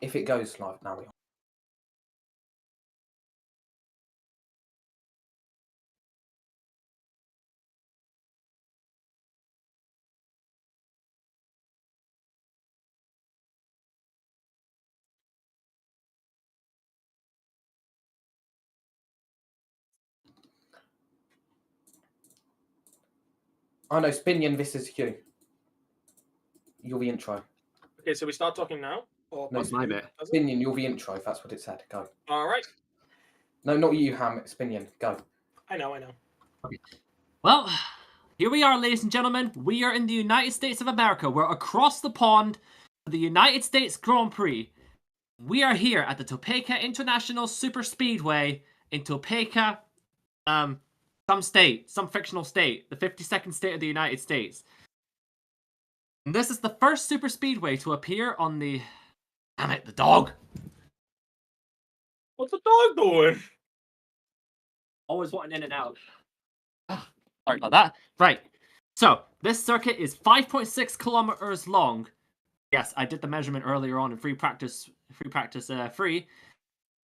if it goes live now. Oh no, Spinion, this is you. You're the intro. Okay, so we start talking now? Or No, That's my bit. Spinion, you're the intro, if that's what it said. Go. Alright. No, not you, Ham. Spinion. Go. I know. Okay. Well, here we are, ladies and gentlemen. We are in the United States of America. We're across the pond for the United States Grand Prix. We are here at the Topeka International Super Speedway in Topeka, some fictional state, the 52nd state of the United States. And this is the first super speedway to appear on the... Damn it, the dog! What's the dog doing? Always wanting in and out. Sorry about that. Right. So, this circuit is 5.6 kilometers long. Yes, I did the measurement earlier on in free practice. And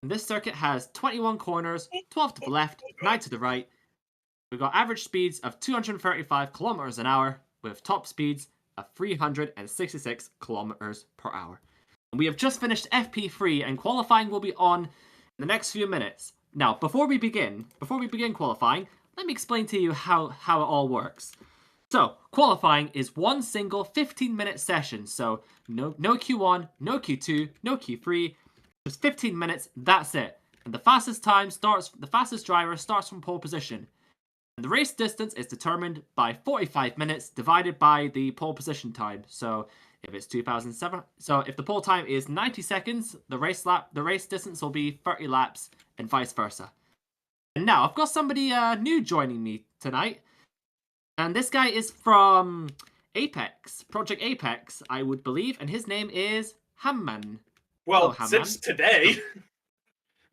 this circuit has 21 corners, 12 to the left, 9 to the right. We've got average speeds of 235 kilometers an hour with top speeds of 366 kilometers per hour. And we have just finished FP3 and qualifying will be on in the next few minutes. Now, before we begin qualifying, let me explain to you how it all works. So, qualifying is one single 15-minute session. So, no Q1, no Q2, no Q3, just 15 minutes, that's it. And the fastest driver starts from pole position. And the race distance is determined by 45 minutes divided by the pole position time. So, if it's 2007, so if the pole time is 90 seconds, the race distance will be 30 laps and vice versa. And now, I've got somebody new joining me tonight. And this guy is from Apex, Project Apex, I would believe, and his name is Hamman. Well, since today.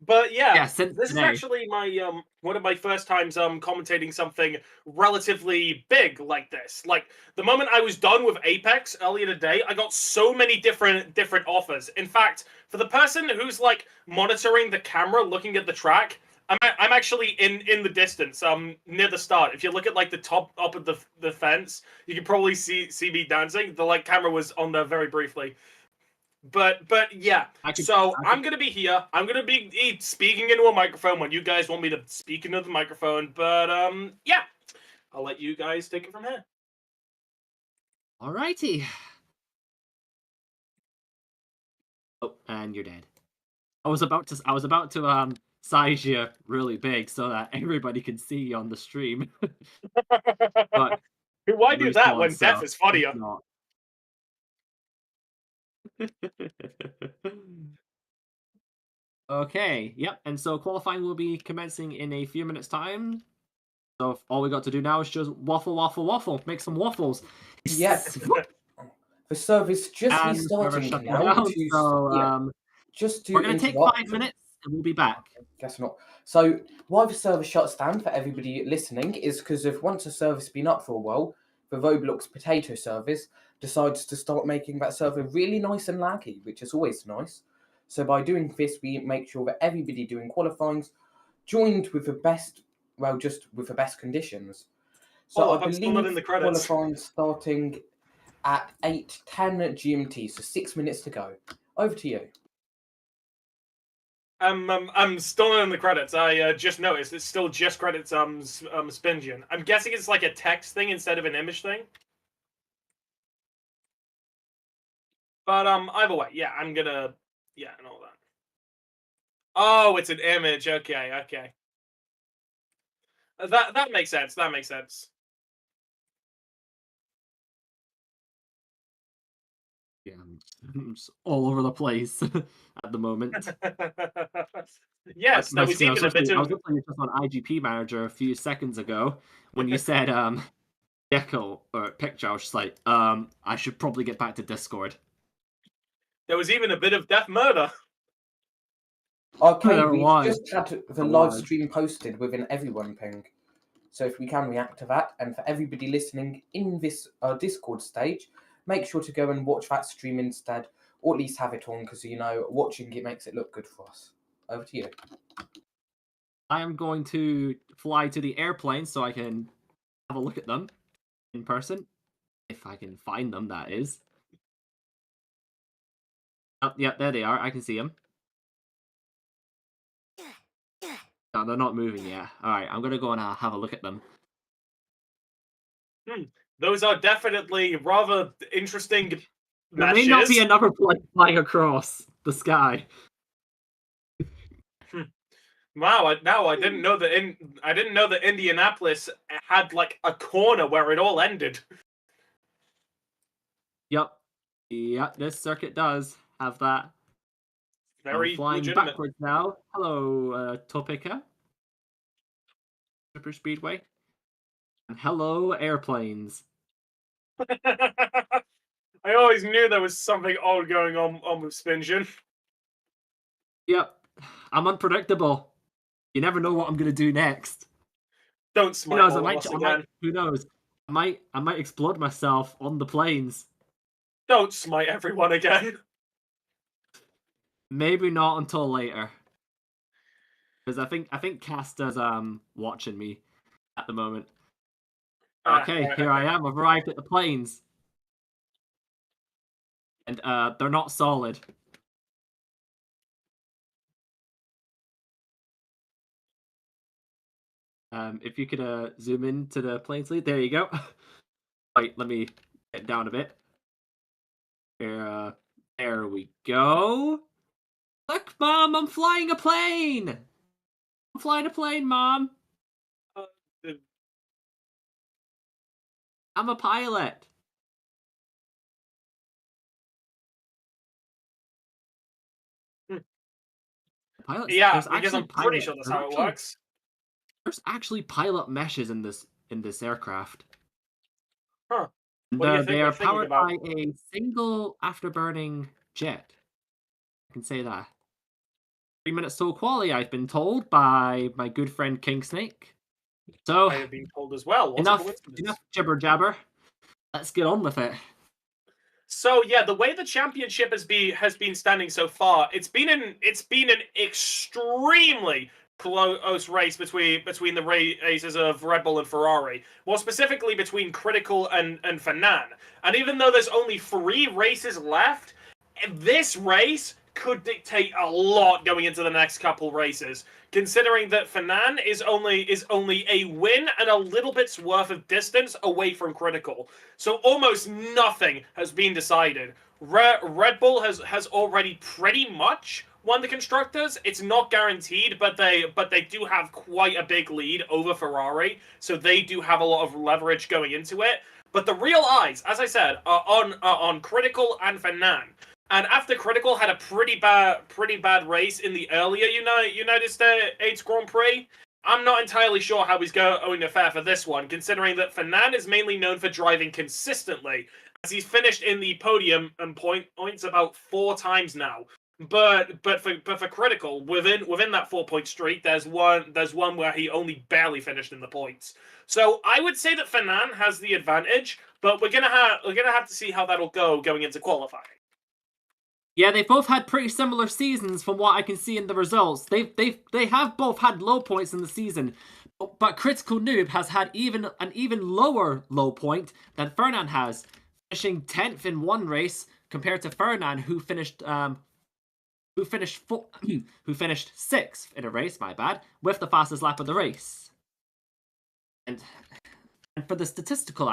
But yeah, since this today. is actually my one of my first times commentating something relatively big like this. Like the moment I was done with Apex earlier today, I got so many different offers. In fact, for the person who's like monitoring the camera, looking at the track, I'm actually in the distance, near the start. If you look at like the top up of the fence, you can probably see me dancing. The like camera was on there very briefly. But yeah, I'm gonna be here. I'm gonna be speaking into a microphone when you guys want me to speak into the microphone. But yeah, I'll let you guys take it from here. Alrighty. Oh, and you're dead. I was about to size you really big so that everybody can see you on the stream. But why do that when death is funnier? Okay, yep, and so qualifying will be commencing in a few minutes' time. So all we got to do now is just waffle, make some waffles. Yes. The service just restarting now. We're going to take 5 minutes and we'll be back. Guess not. So why the server shuts down for everybody listening is because once a server's been up for a while, the Roblox potato service decides to start making that server really nice and laggy, which is always nice. So by doing this, we make sure that everybody doing qualifying's joined with the best, just with the best conditions. So I believe qualifying starting at 8:10 GMT, so 6 minutes to go. Over to you. I'm still not in the credits. I just noticed it's still just credits. Spingian. I'm guessing it's like a text thing instead of an image thing. But either way, yeah, I'm gonna and all that. Oh, it's an image. Okay. That makes sense. That makes sense. Yeah, I'm just all over the place at the moment. Yes, that was even a bit. I was looking just on IGP Manager a few seconds ago when you said Gecko or picture. I was just like, I should probably get back to Discord. There was even a bit of death murder. Okay, we just had the live stream posted within everyone ping. So if we can react to that, and for everybody listening in this Discord stage, make sure to go and watch that stream instead or at least have it on because, watching it makes it look good for us. Over to you. I am going to fly to the airplane so I can have a look at them in person. If I can find them, that is. Oh, yeah, there they are. I can see them. No, they're not moving yet. Alright, I'm going to go and have a look at them. Those are definitely rather interesting There matches. may not be another plane flying across the sky. Wow! I didn't know that Indianapolis had like a corner where it all ended. Yep, this circuit does have that. Very I'm flying legitimate. backwards now. Hello, Topeka. Super Speedway. And hello, airplanes. I always knew there was something odd going on with Spingen. Yep, I'm unpredictable. You never know what I'm gonna do next. Don't Who smite knows? all of us again. Who knows? I might explode myself on the planes. Don't smite everyone again. Maybe not until later. Because I think Casta's watching me at the moment. Okay, here I am. I've arrived at the planes. And they're not solid. If you could zoom in to the planes lead, there you go. Wait, let me get down a bit. There we go. Look, Mom, I'm flying a plane. I'm flying a plane, Mom. I'm a pilot. Pilot. Yeah, because I'm pretty sure that's how it works. There's actually pilot meshes in this aircraft. Huh. And, What do you think they are they're thinking powered about? by a single afterburning jet. I can say that. 3 minutes till quali, I've been told by my good friend King Snake. So I have been told as well. enough jibber jabber. Let's get on with it. So yeah, the way the championship has been standing so far, it's been an extremely close race between the races of Red Bull and Ferrari. More specifically between Critical and Fanan. And even though there's only 3 races left, this race could dictate a lot going into the next couple races. Considering that Fanan is only a win and a little bit's worth of distance away from Critical. So almost nothing has been decided. Red Bull has already pretty much won the Constructors. It's not guaranteed, but they do have quite a big lead over Ferrari, so they do have a lot of leverage going into it. But the real eyes, as I said, are on Critical and Fanan. And after Critical had a pretty bad race in the earlier United States Grand Prix, I'm not entirely sure how he's going to fare for this one, considering that Fanan is mainly known for driving consistently, as he's finished in the podium and points about 4 times now. But for Critical, within that 4-point streak, there's one where he only barely finished in the points. So I would say that Fanan has the advantage, but we're gonna have to see how that'll go going into qualifying. Yeah, they both had pretty similar seasons from what I can see in the results. They have both had low points in the season, but Critical Noob has had an even lower low point than Fernand has, finishing 10th in one race compared to Fernand, who finished 6th in a race. My bad, with the fastest lap of the race. And for the statistical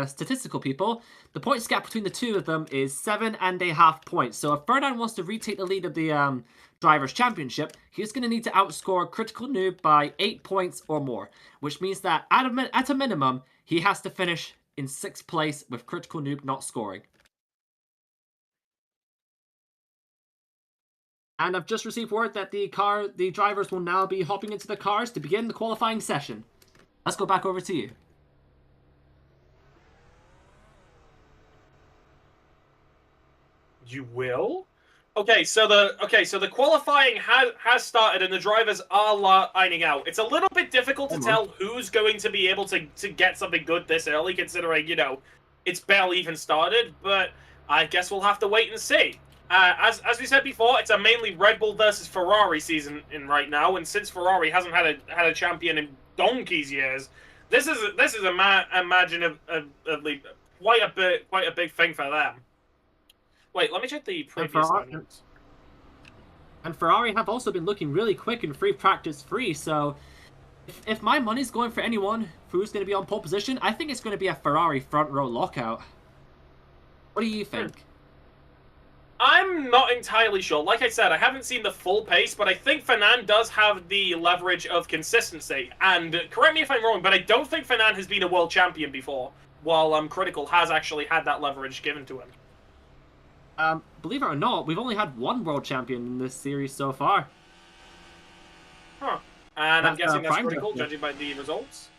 statistical people, the points gap between the two of them is 7.5 points. So if Fernand wants to retake the lead of the Drivers' Championship, he's going to need to outscore Critical Noob by 8 points or more, which means that at a minimum, he has to finish in 6th place with Critical Noob not scoring. And I've just received word that the drivers will now be hopping into the cars to begin the qualifying session. Let's go back over to you. You will? Okay, so the qualifying has started and the drivers are lining out. It's a little bit difficult to tell who's going to be able to get something good this early, considering, it's barely even started, but I guess we'll have to wait and see. As we said before, it's a mainly Red Bull versus Ferrari season in right now, and since Ferrari hasn't had a champion in donkey's years, this is imaginatively quite a big thing for them. Wait, let me check the previous lineups. And Ferrari have also been looking really quick in free practice free, so if my money's going for anyone who's going to be on pole position, I think it's going to be a Ferrari front row lockout. What do you think? I'm not entirely sure. Like I said, I haven't seen the full pace, but I think Fernand does have the leverage of consistency. And correct me if I'm wrong, but I don't think Fernand has been a world champion before, while Critical has actually had that leverage given to him. Believe it or not, we've only had one world champion in this series so far. Huh. And I'm guessing that's Prime Critical, Drifter. judging by the results.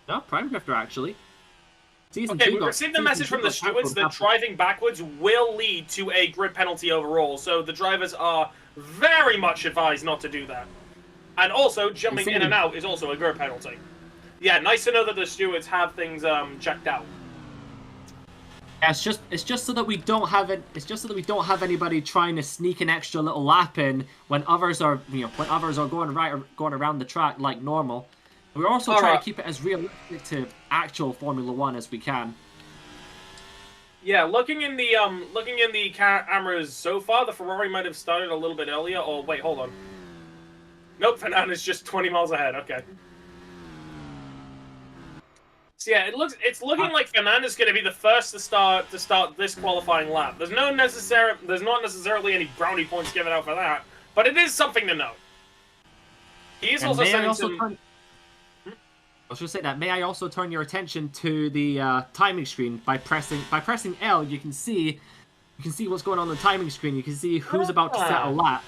No, Prime Drifter, actually. Okay, we received the message from the stewards that driving backwards will lead to a grid penalty overall, so the drivers are very much advised not to do that. And also, jumping in and out is also a grid penalty. Yeah, nice to know that the stewards have things checked out. Yeah, it's just so that we don't have it. It's just so that we don't have anybody trying to sneak an extra little lap in when others are going around the track like normal. We're also trying to keep it as realistic to actual Formula One as we can. Yeah, looking in the cameras so far, the Ferrari might have started a little bit earlier. Or wait, hold on. Nope, Fernand is just 20 miles ahead. Okay. So yeah, it's looking like Fernand is going to be the first to start this qualifying lap. There's not necessarily any brownie points given out for that, but it is something to note. He is also sending some. I was going to say that. May I also turn your attention to the timing screen by pressing L? You can see what's going on the timing screen. You can see who's about to set a lap.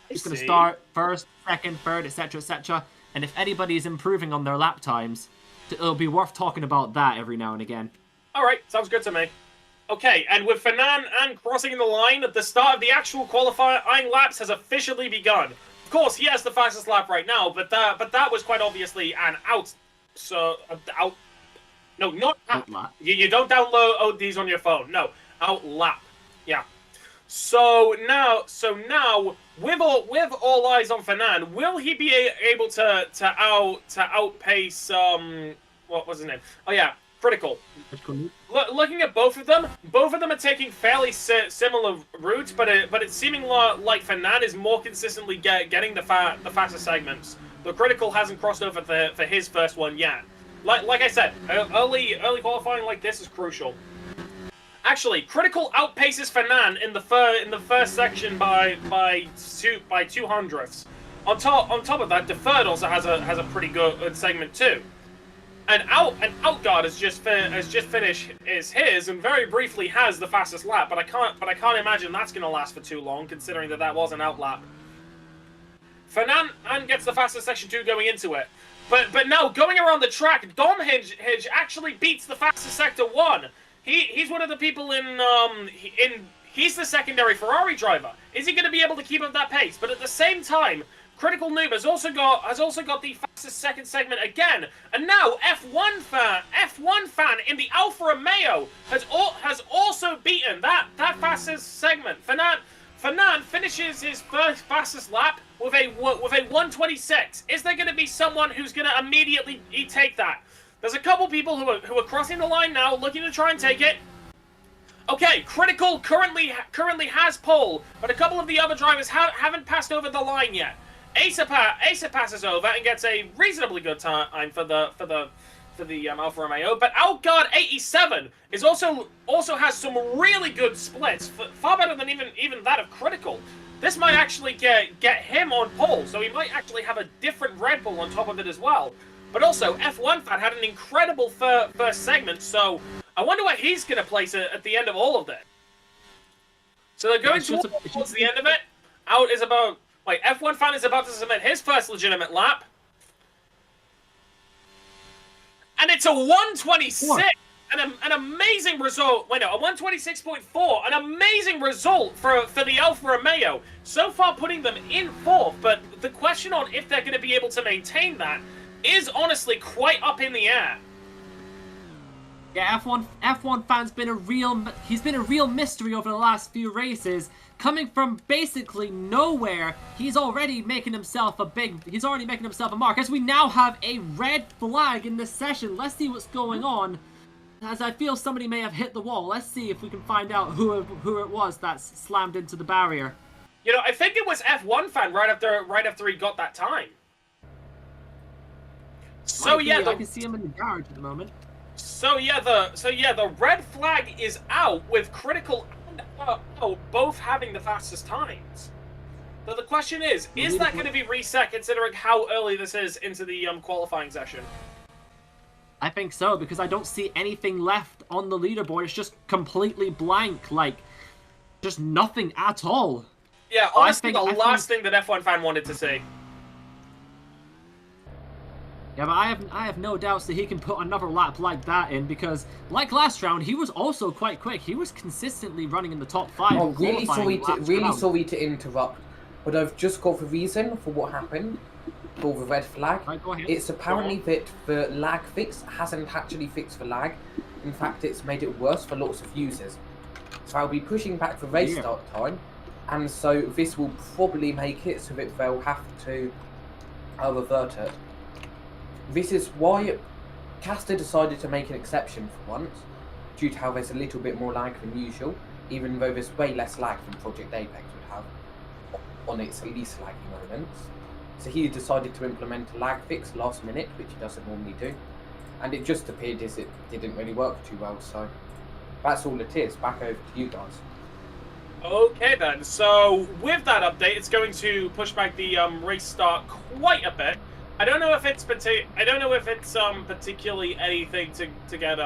Who's going to start first, second, third, etc., etc. And if anybody is improving on their lap times, it'll be worth talking about that every now and again. All right, sounds good to me. Okay, and with Fernand and crossing the line, the start of the actual qualifying laps has officially begun. Of course, he has the fastest lap right now, but that was quite obviously an out. So out. No, not out. You don't download these on your phone. No, out lap. Yeah. So now, with all eyes on Fernand, will he be able to outpace what was his name? Oh yeah, Critical. Looking at both of them are taking fairly similar routes, but it's seeming like Fernand is more consistently getting the faster segments. The Critical hasn't crossed over for his first one yet. Like I said, early qualifying like this is crucial. Actually, Critical outpaces Fernand in the first section by 200ths. On top of that, Deferred also has a pretty good segment too. And Outguard has just finished his and very briefly has the fastest lap, but I can't imagine that's going to last for too long, considering that was an out lap. Fernand gets the fastest section 2 going into it. But now, going around the track, Dom Hinge actually beats the fastest sector 1. He's one of the people he's the secondary Ferrari driver. Is he going to be able to keep up that pace? But at the same time, Critical Noob has also got the fastest second segment again. And now F1 fan in the Alfa Romeo has also beaten that fastest segment. Fernand finishes his first fastest lap with a 126. Is there going to be someone who's going to immediately take that? There's a couple people who are crossing the line now, looking to try and take it. Okay, Critical currently has pole, but a couple of the other drivers haven't passed over the line yet. Asa passes over and gets a reasonably good time for the Alfa Romeo, but Outguard 87 is also has some really good splits, far better than even that of Critical. This might actually get him on pole, so he might actually have a different Red Bull on top of it as well. But also, F1 Fan had an incredible first segment, so I wonder where he's going to place it at the end of all of this. So they're going towards the end of it. F1 Fan is about to submit his first legitimate lap. And it's a 126! An amazing result. Wait, no, a 126.4. An amazing result for the Alfa Romeo. So far putting them in 4th, but the question on if they're going to be able to maintain that is honestly quite up in the air. Yeah, F1 fan's been a real mystery over the last few races. Coming from basically nowhere, he's already making himself a mark. As we now have a red flag in this session, let's see what's going on. As I feel somebody may have hit the wall. Let's see if we can find out who it was that's slammed into the barrier. You know, I think it was F1 fan right after he got that time. So yeah, I can see him in the garage at the moment. So yeah, the red flag is out with Critical and both having the fastest times. So the question is that going to be reset considering how early this is into the qualifying session? I think so, because I don't see anything left on the leaderboard. It's just completely blank, like, just nothing at all. Yeah, honestly, the last thing that F1 fan wanted to see. Yeah, but I have no doubts that he can put another lap like that in, because, like last round, he was also quite quick. He was consistently running in the top 5. Oh, really sorry to interrupt, but I've just got the reason for what happened. For the red flag. Right, go ahead. It's apparently that the lag fix hasn't actually fixed the lag. In fact, it's made it worse for lots of users. So I'll be pushing back the race start time, and so this will probably make it so that they'll have to revert it. This is why Caster decided to make an exception for once, due to how there's a little bit more lag than usual, even though there's way less lag than Project Apex would have on its least laggy moments. So he decided to implement a lag fix last minute, which he doesn't normally do. And it just appeared as it didn't really work too well, so that's all it is. Back over to you guys. Okay then, so with that update, it's going to push back the race start quite a bit. I don't know if it's particularly anything to get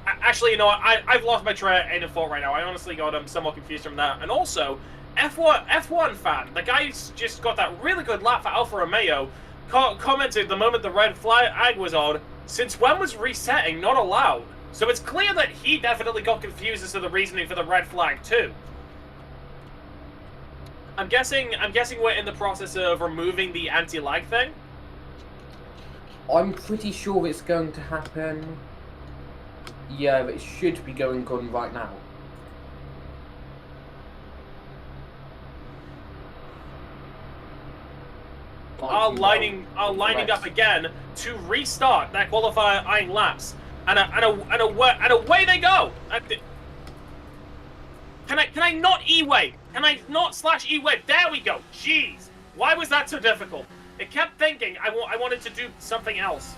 actually, you know what? I've lost my train of thought right now. I honestly got somewhat confused from that. And also, F1 fan, the guy who's just got that really good lap for Alfa Romeo, commented the moment the red flag was on, since when was resetting not allowed? So it's clear that he definitely got confused as to the reasoning for the red flag too. I'm guessing we're in the process of removing the anti-lag thing. I'm pretty sure it's going to happen. Yeah, it should be going on right now. Are lining up again to restart their qualifying laps, and away they go. Can I not E-wave? Can I not slash E-wave? There we go. Jeez, why was that so difficult? It kept thinking I wanted to do something else.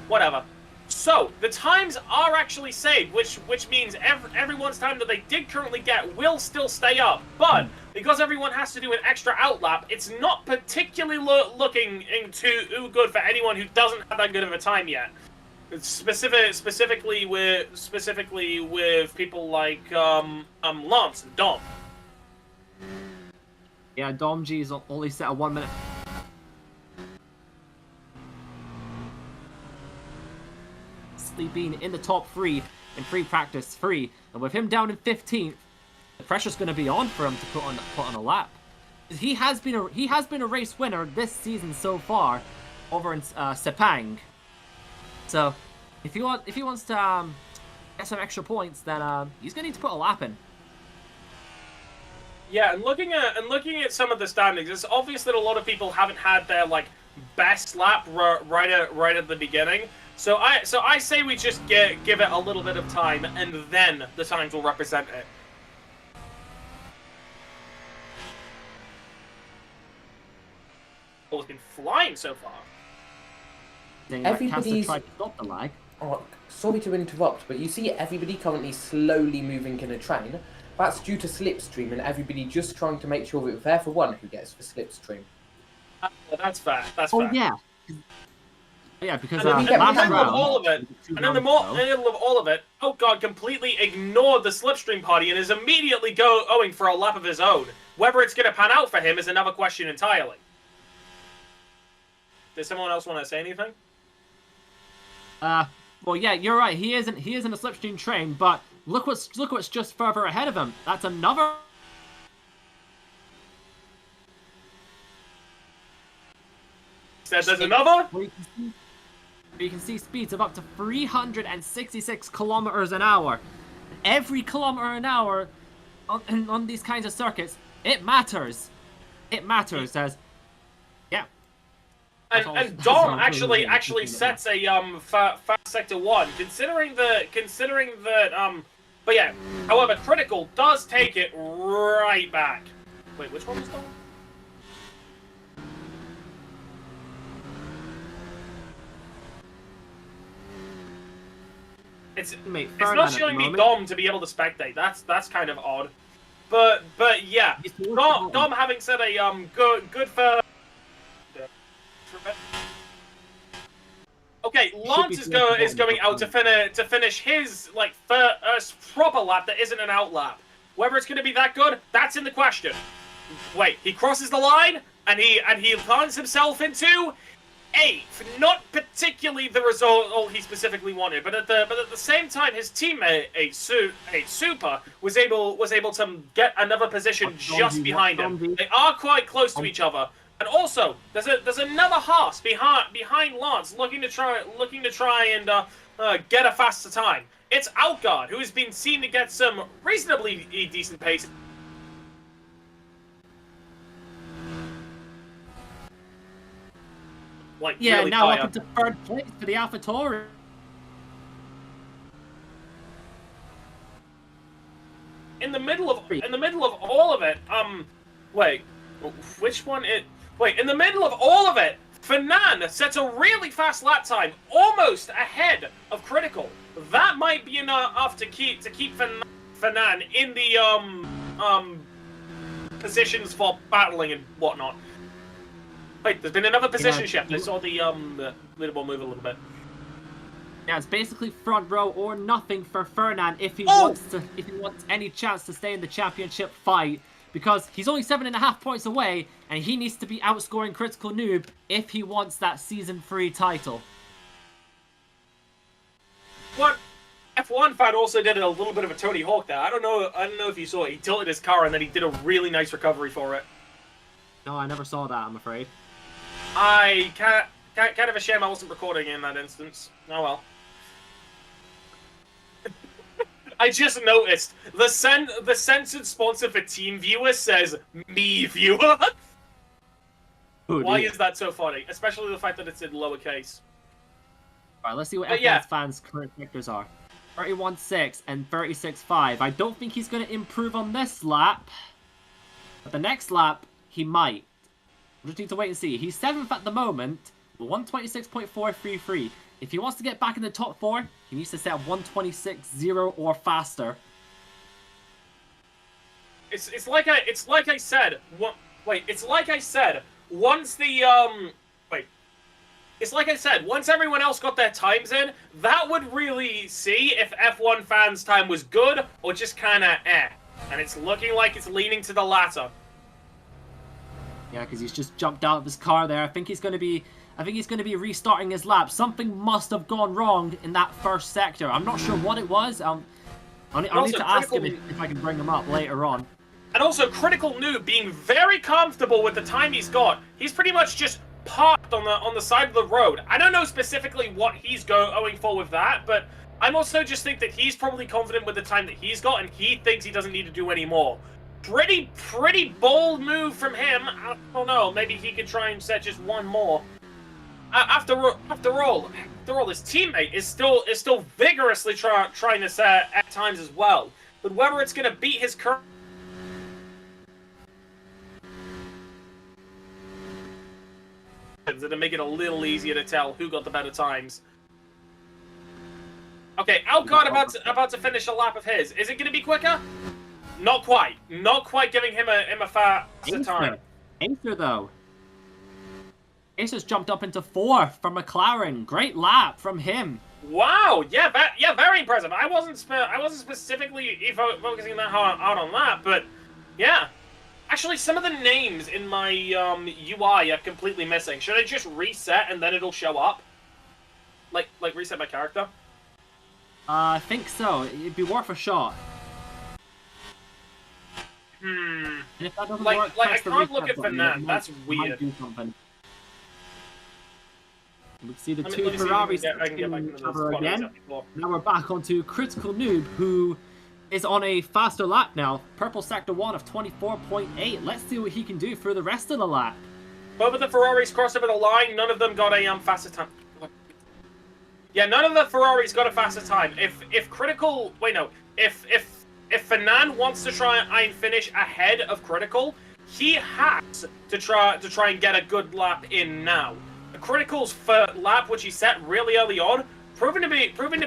Whatever. So the times are actually saved, which means everyone's time that they did currently get will still stay up, but because everyone has to do an extra outlap, it's not particularly looking too good for anyone who doesn't have that good of a time yet. Specifically with people like Lance and Dom. Yeah, Dom G's only set a 1 minute. Being in the top 3 in free practice 3, and with him down in 15th, the pressure's going to be on for him to put on a lap. He has been a race winner this season so far over in Sepang. So if he wants to get some extra points, then he's going to need to put a lap in. Yeah, and looking at some of the standings, it's obvious that a lot of people haven't had their best lap right at the beginning. So I say we just give it a little bit of time, and then the times will represent it. Well, it's been flying so far. Everybody's tried to stop the lag. Oh, sorry to interrupt, but you see everybody currently slowly moving in a train. That's due to slipstream, and everybody just trying to make sure that they're the one who gets the slipstream. Well, that's fair. That's fair. Oh yeah. Yeah, because and in the last middle round, of all of it, oh god, completely ignored the slipstream party and is immediately going for a lap of his own. Whether it's going to pan out for him is another question entirely. Does someone else want to say anything? Well, yeah, you're right. He isn't a slipstream train, but look what's just further ahead of him. That's another. Said there's another. You can see speeds of up to 366 kilometers an hour. Every kilometer an hour on these kinds of circuits, it matters. It matters as, yeah. And Dom actually sets a fast sector 1, considering that but yeah. However, Critical does take it right back. Wait, which one was Dom? It's not showing me Dom to be able to spectate. That's kind of odd. But yeah, Dom having said a good for. Okay, Lance is going out to finish his like first proper lap that isn't an out lap. Whether it's going to be that good, that's in the question. Wait, he crosses the line and he lands himself into 8th. Not particularly the result he specifically wanted, but at the same time, his teammate a Super was able to get another position just behind him. They are quite close to each other. And also, there's another Haas behind Lance looking to try and get a faster time. It's Outguard, who has been seen to get some reasonably decent pace. Like yeah, really now high up into 3rd place for the AlphaTauri. In the middle of all of it, wait, which one it? Wait, in the middle of all of it, Fernand sets a really fast lap time, almost ahead of Critical. That might be enough to keep Fernand in the positions for battling and whatnot. Wait, there's been another position shift. I saw the leaderboard move a little bit. Yeah, it's basically front row or nothing for Fernand if he wants any chance to stay in the championship fight. Because he's only 7.5 points away, and he needs to be outscoring Critical Noob if he wants that Season 3 title. What? F1 fan also did a little bit of a Tony Hawk there. I don't know if you saw it. He tilted his car, and then he did a really nice recovery for it. No, I never saw that, I'm afraid. I kind of a shame I wasn't recording in that instance. Oh well. I just noticed the censored sponsor for TeamViewer says me viewer. Why is that so funny? Especially the fact that it's in lowercase. Alright, let's see what F1's fans' current sectors are. 31.6 and 36.5. I don't think he's going to improve on this lap. But the next lap, he might. We just need to wait and see. He's 7th at the moment, with 126.433. If he wants to get back in the top 4, he needs to set 126.0 or faster. It's like I said. Once everyone else got their times in, that would really see if F1 fans' time was good or just kind of eh. And it's looking like it's leaning to the latter. Yeah, because he's just jumped out of his car there. I think he's going to be restarting his lap. Something must have gone wrong in that first sector. I'm not sure what it was. I'll need to ask him if I can bring him up later on. And also, Critical Noob being very comfortable with the time he's got. He's pretty much just parked on the side of the road. I don't know specifically what he's going for with that, but I'm also just think that he's probably confident with the time that he's got, and he thinks he doesn't need to do any more. Pretty bold move from him. I don't know. Maybe he could try and set just one more. After all, his teammate is still vigorously trying to set at times as well. But whether it's going to beat his current, to make it a little easier to tell who got the better times. Okay, Outguard about to finish a lap of his. Is it going to be quicker? Not quite. Not quite giving him a faster time. Acer though. Acer's jumped up into 4th from McLaren. Great lap from him. Wow. Yeah. Very impressive. I wasn't specifically focusing that hard on that, but yeah. Actually, some of the names in my UI are completely missing. Should I just reset and then it'll show up? Like reset my character? I think so. It'd be worth a shot. And if that doesn't work, I can't look at Fernand. That's weird. Do something. We see the Let two me see if Ferraris I can get back touching into each the other spot I was again. at before. Now we're back onto Critical Noob, who is on a faster lap now. Purple Sector 1 of 24.8. Let's see what he can do for the rest of the lap. Both of the Ferraris crossed over the line. None of them got a faster time. Yeah, none of the Ferraris got a faster time. If Critical, wait no, if Fernand wants to try and finish ahead of Critical, he has to try and get a good lap in now. Critical's lap, which he set really early on, proven to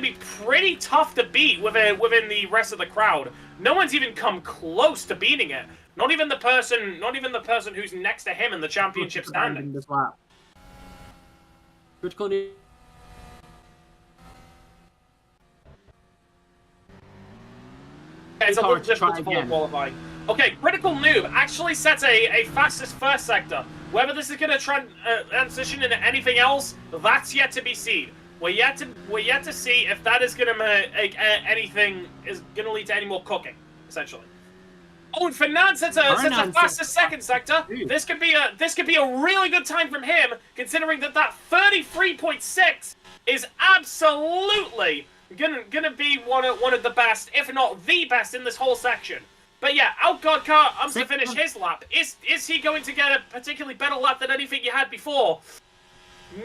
be pretty tough to beat within the rest of the crowd. No one's even come close to beating it. Not even the person who's next to him in the championship standing. This lap. Critical Noob. It's a little difficult to follow qualifying. Okay, Critical Noob actually sets a fastest first sector. Whether this is going to transition into anything else, that's yet to be seen. We're yet to see if that is going to make anything is going to lead to any more cooking, essentially. Oh, and Fernand sets a fastest second sector. This could be a really good time from him, considering that 33.6 is absolutely gonna be one of the best, if not the best, in this whole section. But yeah, Outguard Car to finish his lap. Is he going to get a particularly better lap than anything you had before?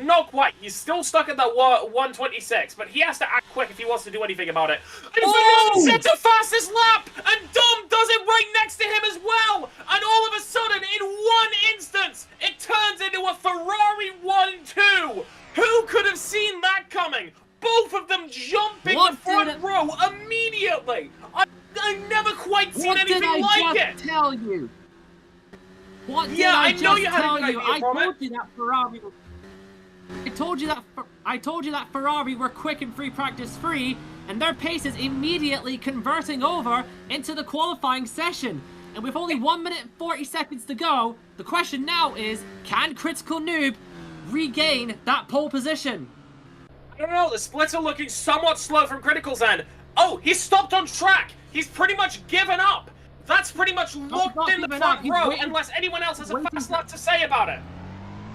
Not quite. He's still stuck at that 126, but he has to act quick if he wants to do anything about it. And Fernand sets a fastest lap, and Dom does it right next to him as well. And all of a sudden, in one instance, it turns into a Ferrari 1-2. Who could have seen that coming? Both of them jumping the front row immediately. I've never quite seen anything like it. What did I just tell you? What did I just tell you? I told you that Ferrari. I told you that Ferrari were quick and free practice free, and their pace is immediately converting over into the qualifying session. And with only 1 minute and 40 seconds to go, the question now is, can Critical Noob regain that pole position? I don't know, the splits are looking somewhat slow from Critical's end. Oh, he's stopped on track. He's pretty much given up. That's pretty much locked in the front row unless anyone else has a fast lap to say about it.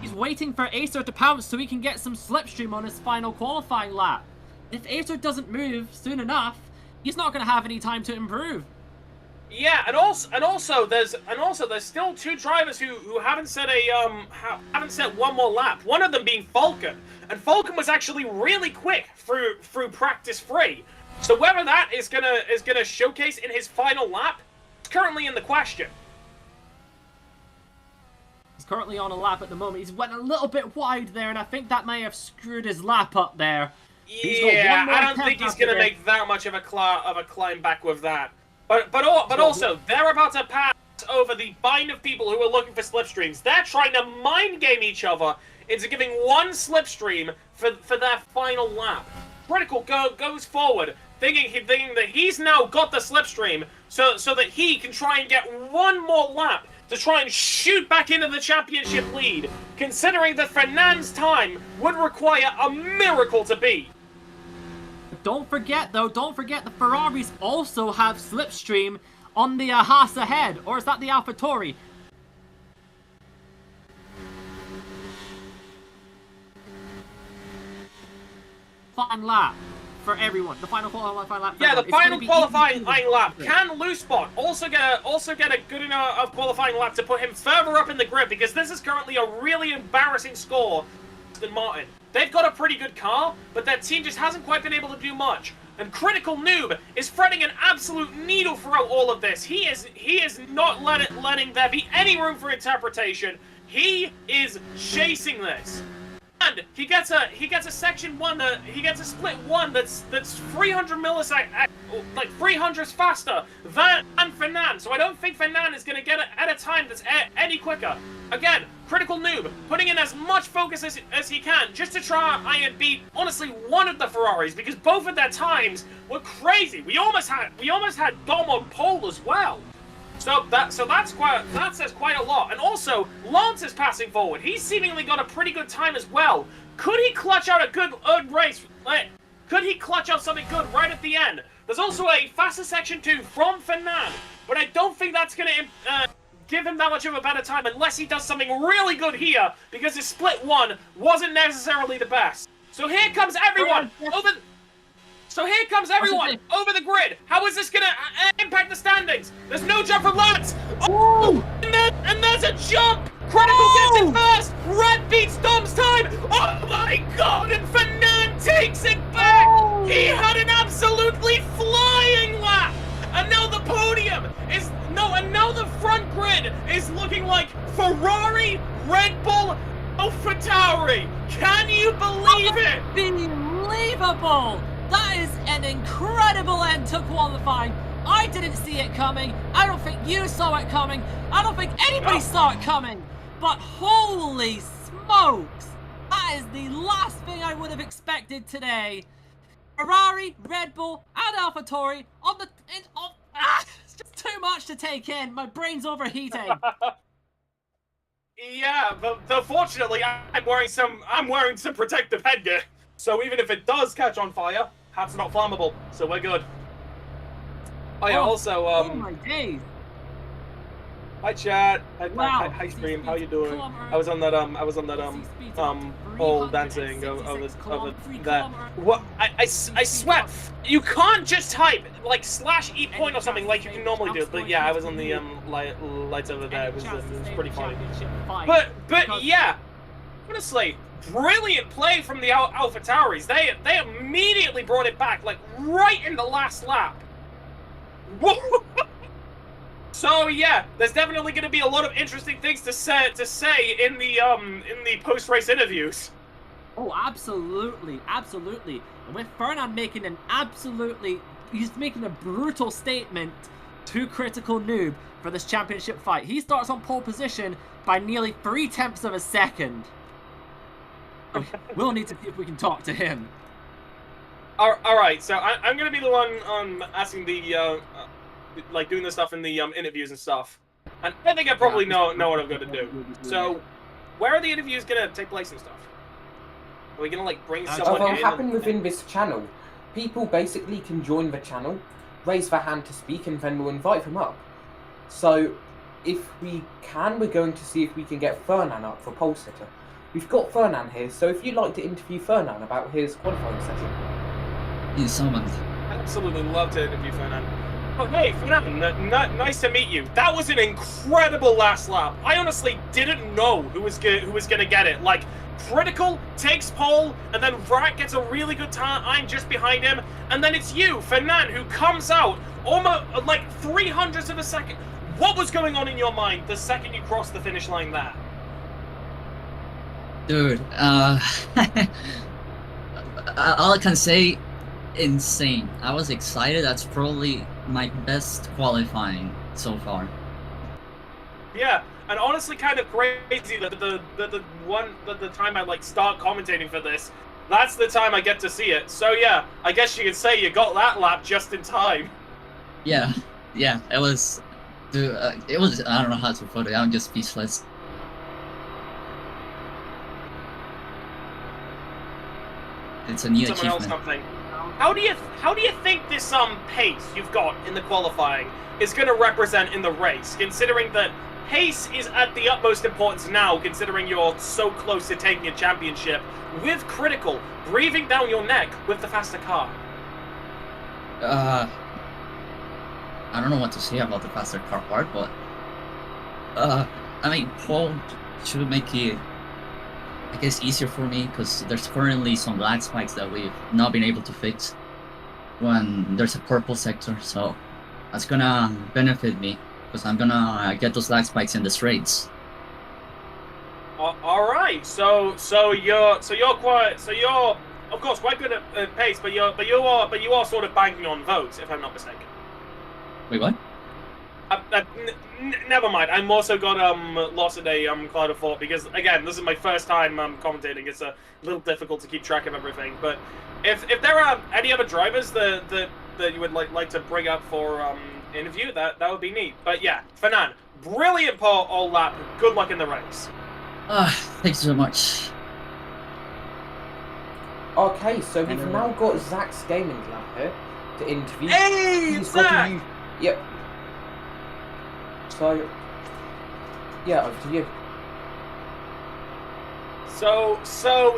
He's waiting for Acer to pounce so he can get some slipstream on his final qualifying lap. If Acer doesn't move soon enough, he's not going to have any time to improve. Yeah, and also there's still two drivers who haven't set one more lap. One of them being Falcon, and Falcon was actually really quick through practice free. So whether that is gonna showcase in his final lap, is currently in the question. He's currently on a lap at the moment. He's went a little bit wide there, and I think that may have screwed his lap up there. Yeah, I don't think he's gonna make that much of a climb back with that. But also, they're about to pass over the bind of people who are looking for slipstreams. They're trying to mind game each other into giving one slipstream for their final lap. Critical goes forward, thinking that he's now got the slipstream, so that he can try and get one more lap to try and shoot back into the championship lead, considering that Fernand's time would require a miracle to beat. Don't forget the Ferraris also have slipstream on the Haas ahead, or is that the AlphaTauri? Final lap for everyone. The final qualifying lap. Yeah, the final qualifying lap. Can Loosebot also get a good enough qualifying lap to put him further up in the grid? Because this is currently a really embarrassing score. Aston Martin. They've got a pretty good car, but their team just hasn't quite been able to do much. And Critical Noob is threading an absolute needle throughout all of this. He is not letting there be any room for interpretation. He is chasing this. And he gets a section one he gets a split one that's 300 milliseconds, like 300s faster than Fernand. So I don't think Fernand is gonna get it at a time that's any quicker. Again, Critical Noob putting in as much focus as he can just to try and beat honestly one of the Ferraris, because both of their times were crazy. We almost had Dom on pole as well. So that says quite a lot. And also, Lance is passing forward. He's seemingly got a pretty good time as well. Could he clutch out a good race? Could he clutch out something good right at the end? There's also a faster section 2 from Fernand, but I don't think that's gonna give him that much of a better time unless he does something really good here, because his split one wasn't necessarily the best. So here comes everyone over. So here comes everyone over the grid. How is this gonna impact the standings? There's no jump for Lance. Oh, and there's a jump. Critical gets it first. Red beats Dom's time. Oh my God! And Fernand takes it back. He had an absolutely flying lap. And now the podium is and now the front grid is looking like Ferrari, Red Bull, AlphaTauri. Can you believe it? Unbelievable! That is an incredible end to qualifying. I didn't see it coming. I don't think you saw it coming. I don't think anybody saw it coming. But holy smokes! That is the last thing I would have expected today. Ferrari, Red Bull, and AlphaTauri on the... it's just too much to take in. My brain's overheating. Yeah, but fortunately, I'm wearing some protective headgear. So even if it does catch on fire, hat's not flammable, so we're good. Oh yeah, also oh my days. Hi chat. Wow. Hi stream. How you doing? I was on that whole dancing of that. What I swear, you can't just type like /e point or something like you can normally do. But yeah, I was on the lights over there. It was pretty funny. But yeah, honestly, brilliant play from the AlphaTauris. They immediately brought it back, like right in the last lap. Whoa. So yeah, there's definitely going to be a lot of interesting things to say in the post-race interviews. Oh, absolutely, absolutely. And with Fernand making he's making a brutal statement to Critical Noob for this championship fight. He starts on pole position by nearly 3/10 of a second. We'll need to see if we can talk to him. All right, so I'm going to be the one asking the like doing the stuff in the interviews and stuff, and I think I probably know what I'm going to do. So, where are the interviews going to take place and stuff? Are we going to like bring someone in? What will happen within this channel? People basically can join the channel, raise their hand to speak, and then we'll invite them up. So, if we can, we're going to see if we can get Fernand up for pole sitter. We've got Fernand here, so if you'd like to interview Fernand about his qualifying session. He's summoned. I'd absolutely love to interview Fernand. Oh, hey, Fernand, nice to meet you. That was an incredible last lap. I honestly didn't know who was gonna get it. Like, Critical takes pole, and then Rat gets a really good time just behind him, and then it's you, Fernand, who comes out almost like 0.03 of a second. What was going on in your mind the second you crossed the finish line there? Dude, all I can say, insane. I was excited. That's probably my best qualifying so far. Yeah, and honestly, kind of crazy that the time I like start commentating for this, that's the time I get to see it. So yeah, I guess you could say you got that lap just in time. Yeah, it was. Dude, it was. I don't know how to put it. I'm just speechless. It's a new achievement. Something. How do you think this pace you've got in the qualifying is going to represent in the race, considering that pace is at the utmost importance now, considering you're so close to taking a championship, with Critical breathing down your neck with the faster car? I don't know what to say about the faster car part, but I mean, pole should make it, I guess, easier for me, because there's currently some lag spikes that we've not been able to fix when there's a purple sector, so that's gonna benefit me, because I'm gonna get those lag spikes in the straights. All right, so you're of course quite good at pace, but you are sort of banking on votes, if I'm not mistaken. Wait, what? Never mind. I'm also got lost a day Cloud of Thought, because again, this is my first time commentating. It's a little difficult to keep track of everything. But if there are any other drivers that you would like to bring up for interview, that would be neat. But yeah, Fernand, brilliant pole all lap. Good luck in the race. Thanks so much. Okay, so we've now got Zach's Gaming Lab here to interview. Hey, Zach! Yep. So, Yeah, over to you. So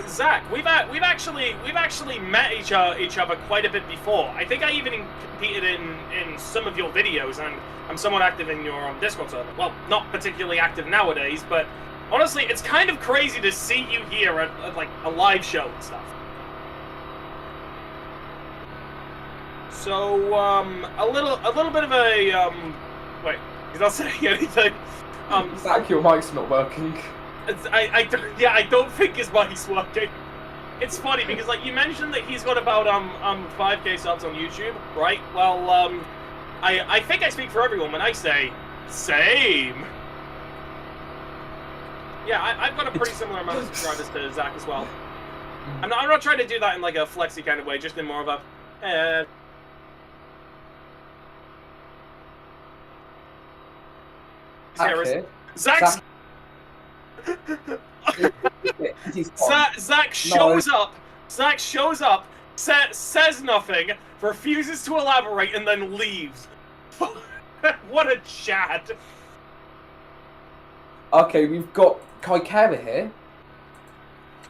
Zach, we've actually met each other quite a bit before. I think I even competed in some of your videos, and I'm somewhat active in your Discord server. Well, not particularly active nowadays, but honestly, it's kind of crazy to see you here at like a live show and stuff. So a little bit of a wait, he's not saying anything. Zach, your mic's not working. I don't think his mic's working. It's funny because like you mentioned that he's got about 5K subs on YouTube, right? Well, I think I speak for everyone when I say same. Yeah, I've got a pretty similar amount of subscribers to Zach as well. I'm not trying to do that in like a flexy kind of way, just in more of a Okay. Zach's Zach shows up. Zach shows up, says nothing, refuses to elaborate, and then leaves. What a Chad! Okay, we've got Kaikara here,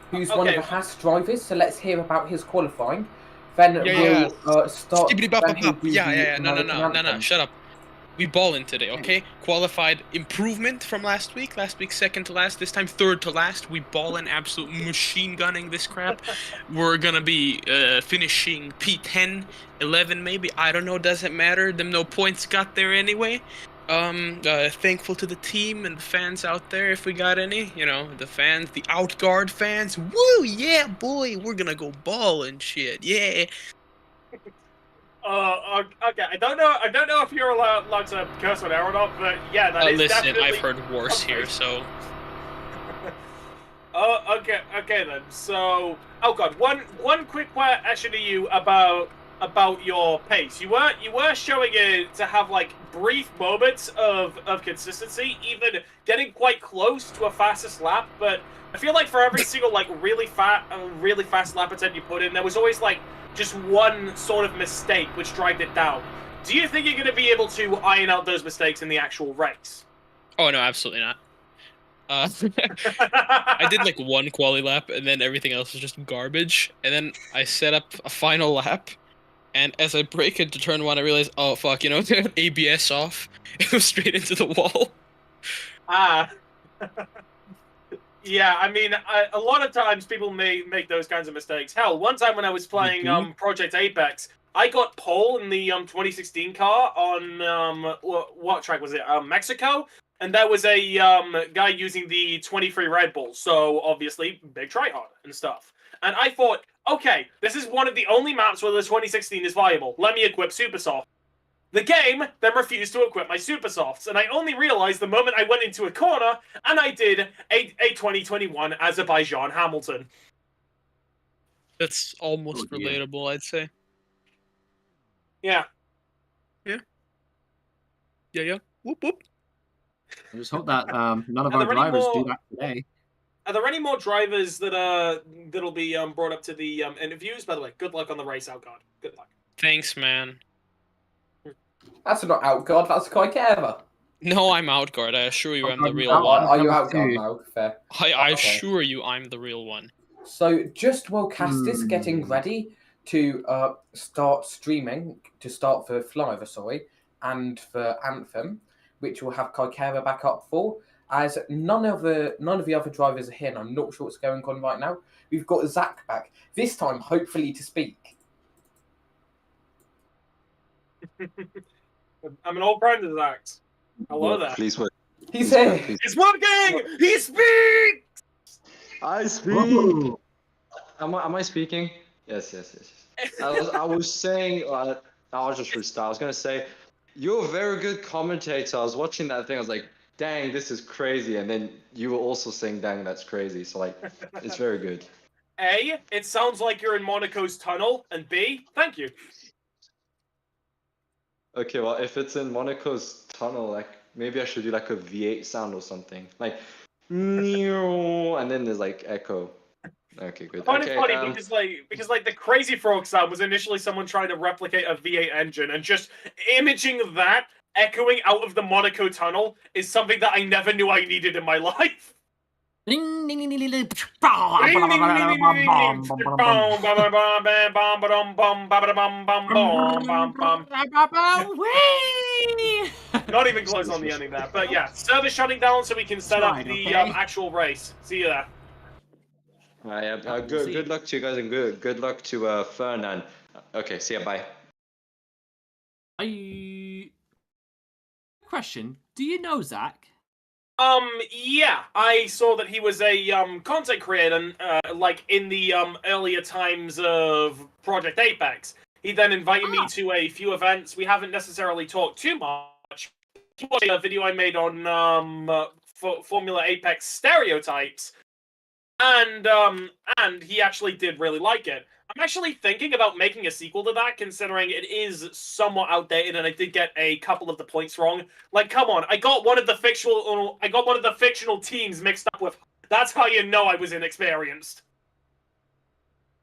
who's one of Okay. the Haas drivers. So let's hear about his qualifying. Then Yeah, we'll start. Skibbity-bop-bop-bop. then he'll do Yeah. the No. American anthem. Shut up. We balling today, okay? Qualified improvement from last week. Last week, second to last. This time, third to last. We balling, absolute machine gunning this crap. We're gonna be finishing P10, 11 maybe. I don't know. Doesn't matter. Them no points got there anyway. Thankful to the team and the fans out there if we got any. You know, the fans, the Outguard fans. Woo, yeah, boy. We're gonna go ball and shit. Yeah. Okay. I don't know if you're allowed to curse on air or not, but yeah, that is Listen, definitely. I've heard worse here, so. Oh, okay then. So, oh god, one quick question to you about your pace. You were showing it to have like brief moments of consistency, even getting quite close to a fastest lap. But I feel like for every single like really fast lap attempt you put in, there was always like just one sort of mistake which dragged it down. Do you think you're going to be able to iron out those mistakes in the actual race? Oh no, absolutely not. I did like one quali lap, and then everything else was just garbage. And then I set up a final lap, and as I brake into turn one, I realized, oh fuck, you know, ABS off. It was straight into the wall. Yeah, I mean, a lot of times people may make those kinds of mistakes. Hell, one time when I was playing Project Apex, I got pole in the 2016 car on what track was it? Mexico, and there was a guy using the 23 Red Bull, so obviously big tryhard and stuff. And I thought, okay, this is one of the only maps where the 2016 is viable. Let me equip Supersoft. The game then refused to equip my Supersofts, and I only realized the moment I went into a corner and I did a 2021 Azerbaijan Hamilton. That's almost relatable, I'd say. Yeah. Yeah. Whoop whoop. I just hope that none of Are our there any drivers more- do that today. Are there any more drivers that'll be brought up to the interviews? By the way, good luck on the race, Outguard. Good luck. Thanks, man. That's not Outguard, that's Kaikara. No, I'm Outguard. I assure you, I'm the real Outguard. one. Are you Number Outguard two. now? Fair. I Okay. assure you, I'm the real one. So just while Cast is getting ready to start streaming, to start for Flyover, sorry, and for Anthem, which we'll have Kaikara back up for, as none of the other drivers are here, and I'm not sure what's going on right now. We've got Zach back, this time hopefully to speak. I'm an old friend of Zach's. Hello there. Please work. He's here. Please. It's working! He speaks! I speak. Woohoo! Am I speaking? Yes. I was saying. I'll just restart. I was gonna say, you're a very good commentator. I was watching that thing. I was like, dang, this is crazy. And then you were also saying, dang, that's crazy. So like, it's very good. A, it sounds like you're in Monaco's tunnel, and B, thank you. Okay, well, if it's in Monaco's tunnel, like maybe I should do like a V8 sound or something, like, and then there's like echo. Okay, good. I find Okay, it funny because the Crazy Frog sound was initially someone trying to replicate a V8 engine, and just imaging that echoing out of the Monaco tunnel is something that I never knew I needed in my life. Ding, ding, ding, ding, ding, ding. Whee! Not even close on the ending there. But yeah, server shutting down so we can set up Right, the okay. actual race. See you there. Good see. good luck to you guys, and good luck to Fern. Okay, see ya, bye. Question: do you know Zach? Yeah, I saw that he was a content creator, like in the earlier times of Project Apex. He then invited me to a few events. We haven't necessarily talked too much. He watched a video I made on Formula Apex stereotypes, and he actually did really like it. I'm actually thinking about making a sequel to that, considering it is somewhat outdated, and I did get a couple of the points wrong. Like, come on, I got one of the fictional teams mixed up with. That's how you know I was inexperienced.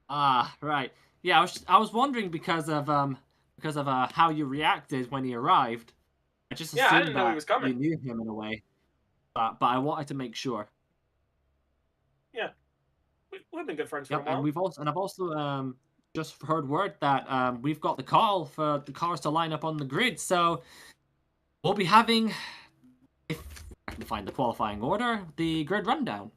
Right. Yeah, I was wondering because of how you reacted when he arrived. I just assumed Yeah, I didn't know he that was coming. you knew him in a way, but I wanted to make sure. Yeah, we've been good friends for Yep, a while. and I've also just heard word that we've got the call for the cars to line up on the grid, so we'll be having, if I can find the qualifying order, the grid rundown.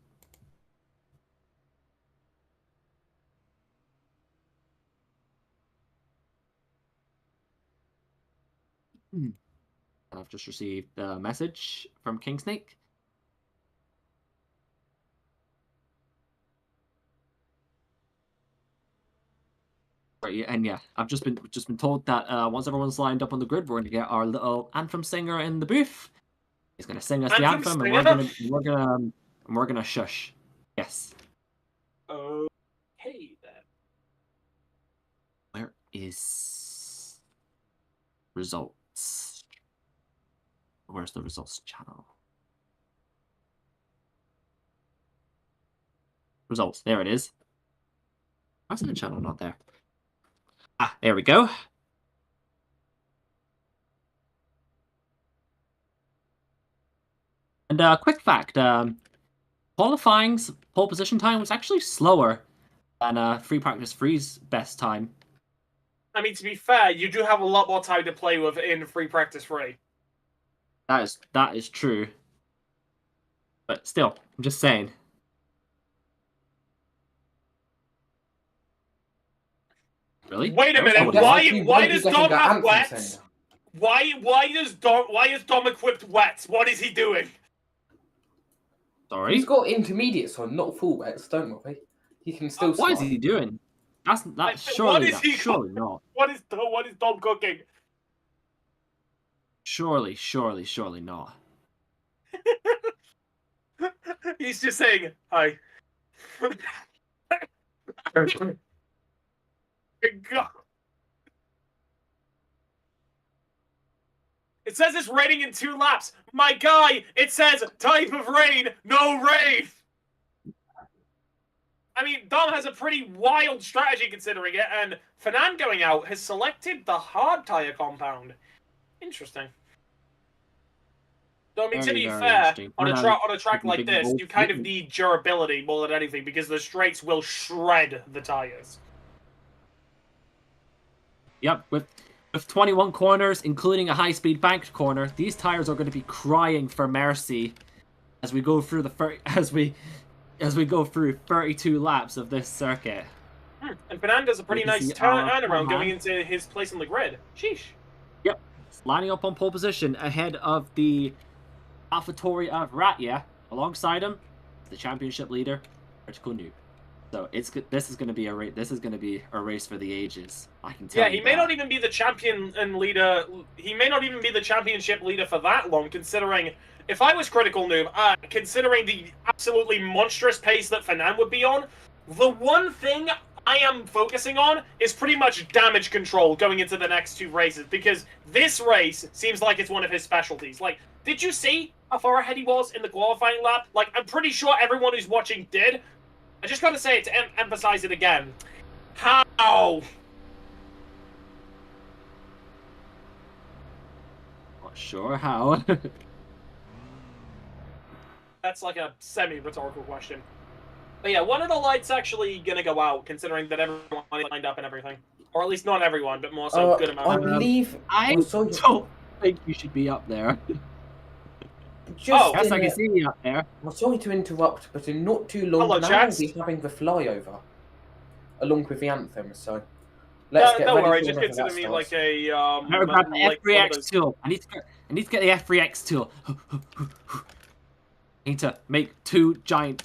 And I've just received a message from King Snake. Right, yeah, and yeah, I've just been told that once everyone's lined up on the grid, we're going to get our little anthem singer in the booth. He's going to sing us the anthem, and we're gonna shush. Yes. Okay then. Where is results? Where's the results channel? Results. There it is. Why is the channel not there? Ah, there we go. And quick fact: qualifying's pole position time was actually slower than Free Practice 3's best time. I mean, to be fair, you do have a lot more time to play with in Free Practice 3. That is true. But still, I'm just saying. Really? Wait a minute. Why does Dom have wets? Why is Dom equipped wets? What is he doing? Sorry. He's got intermediates on, not full wets. Don't worry. He can still. What is he doing? That's surely not. What is Dom cooking? Surely not. He's just saying hi. God. It says it's raining in 2 laps. My guy, it says type of rain, no rain. I mean, Dom has a pretty wild strategy considering it, and Fernand going out has selected the hard tire compound. Interesting. So, I mean, to be fair, on a track like this, you kind of need durability more than anything, because the straights will shred the tires. Yep, with 21 corners, including a high-speed banked corner, these tires are going to be crying for mercy as we go through as we go through 32 laps of this circuit. And Fernand does a pretty nice turnaround going into his place on the grid. Sheesh. Yep, lining up on pole position ahead of the AlphaTauri of Ratia. Alongside him, the championship leader, Critical Noob. So this is going to be a race for the ages. I can tell you. Yeah, he may not even be the champion and leader. He may not even be the championship leader for that long, considering if I was Critical Noob, considering the absolutely monstrous pace that Fernand would be on, the one thing I am focusing on is pretty much damage control going into the next 2 races, because this race seems like it's one of his specialties. Like, did you see how far ahead he was in the qualifying lap? Like, I'm pretty sure everyone who's watching did. I just gotta say it to emphasize it again. How? Not sure how. That's like a semi-rhetorical question. But yeah, when are the lights actually gonna go out, considering that everyone lined up and everything? Or at least not everyone, but more so a good amount. I believe. I sorry, don't think you should be up there. just Yes, in I can a- see you up there. I'm sorry to interrupt, but in not too long Hello, now chaps. we'll be having the flyover, along with the anthem. So let's get Don't ready worry, for just whenever consider that me starts. like a I better grab the like one of F3X those- tool. I need to get the F3X tool. I need to make two giant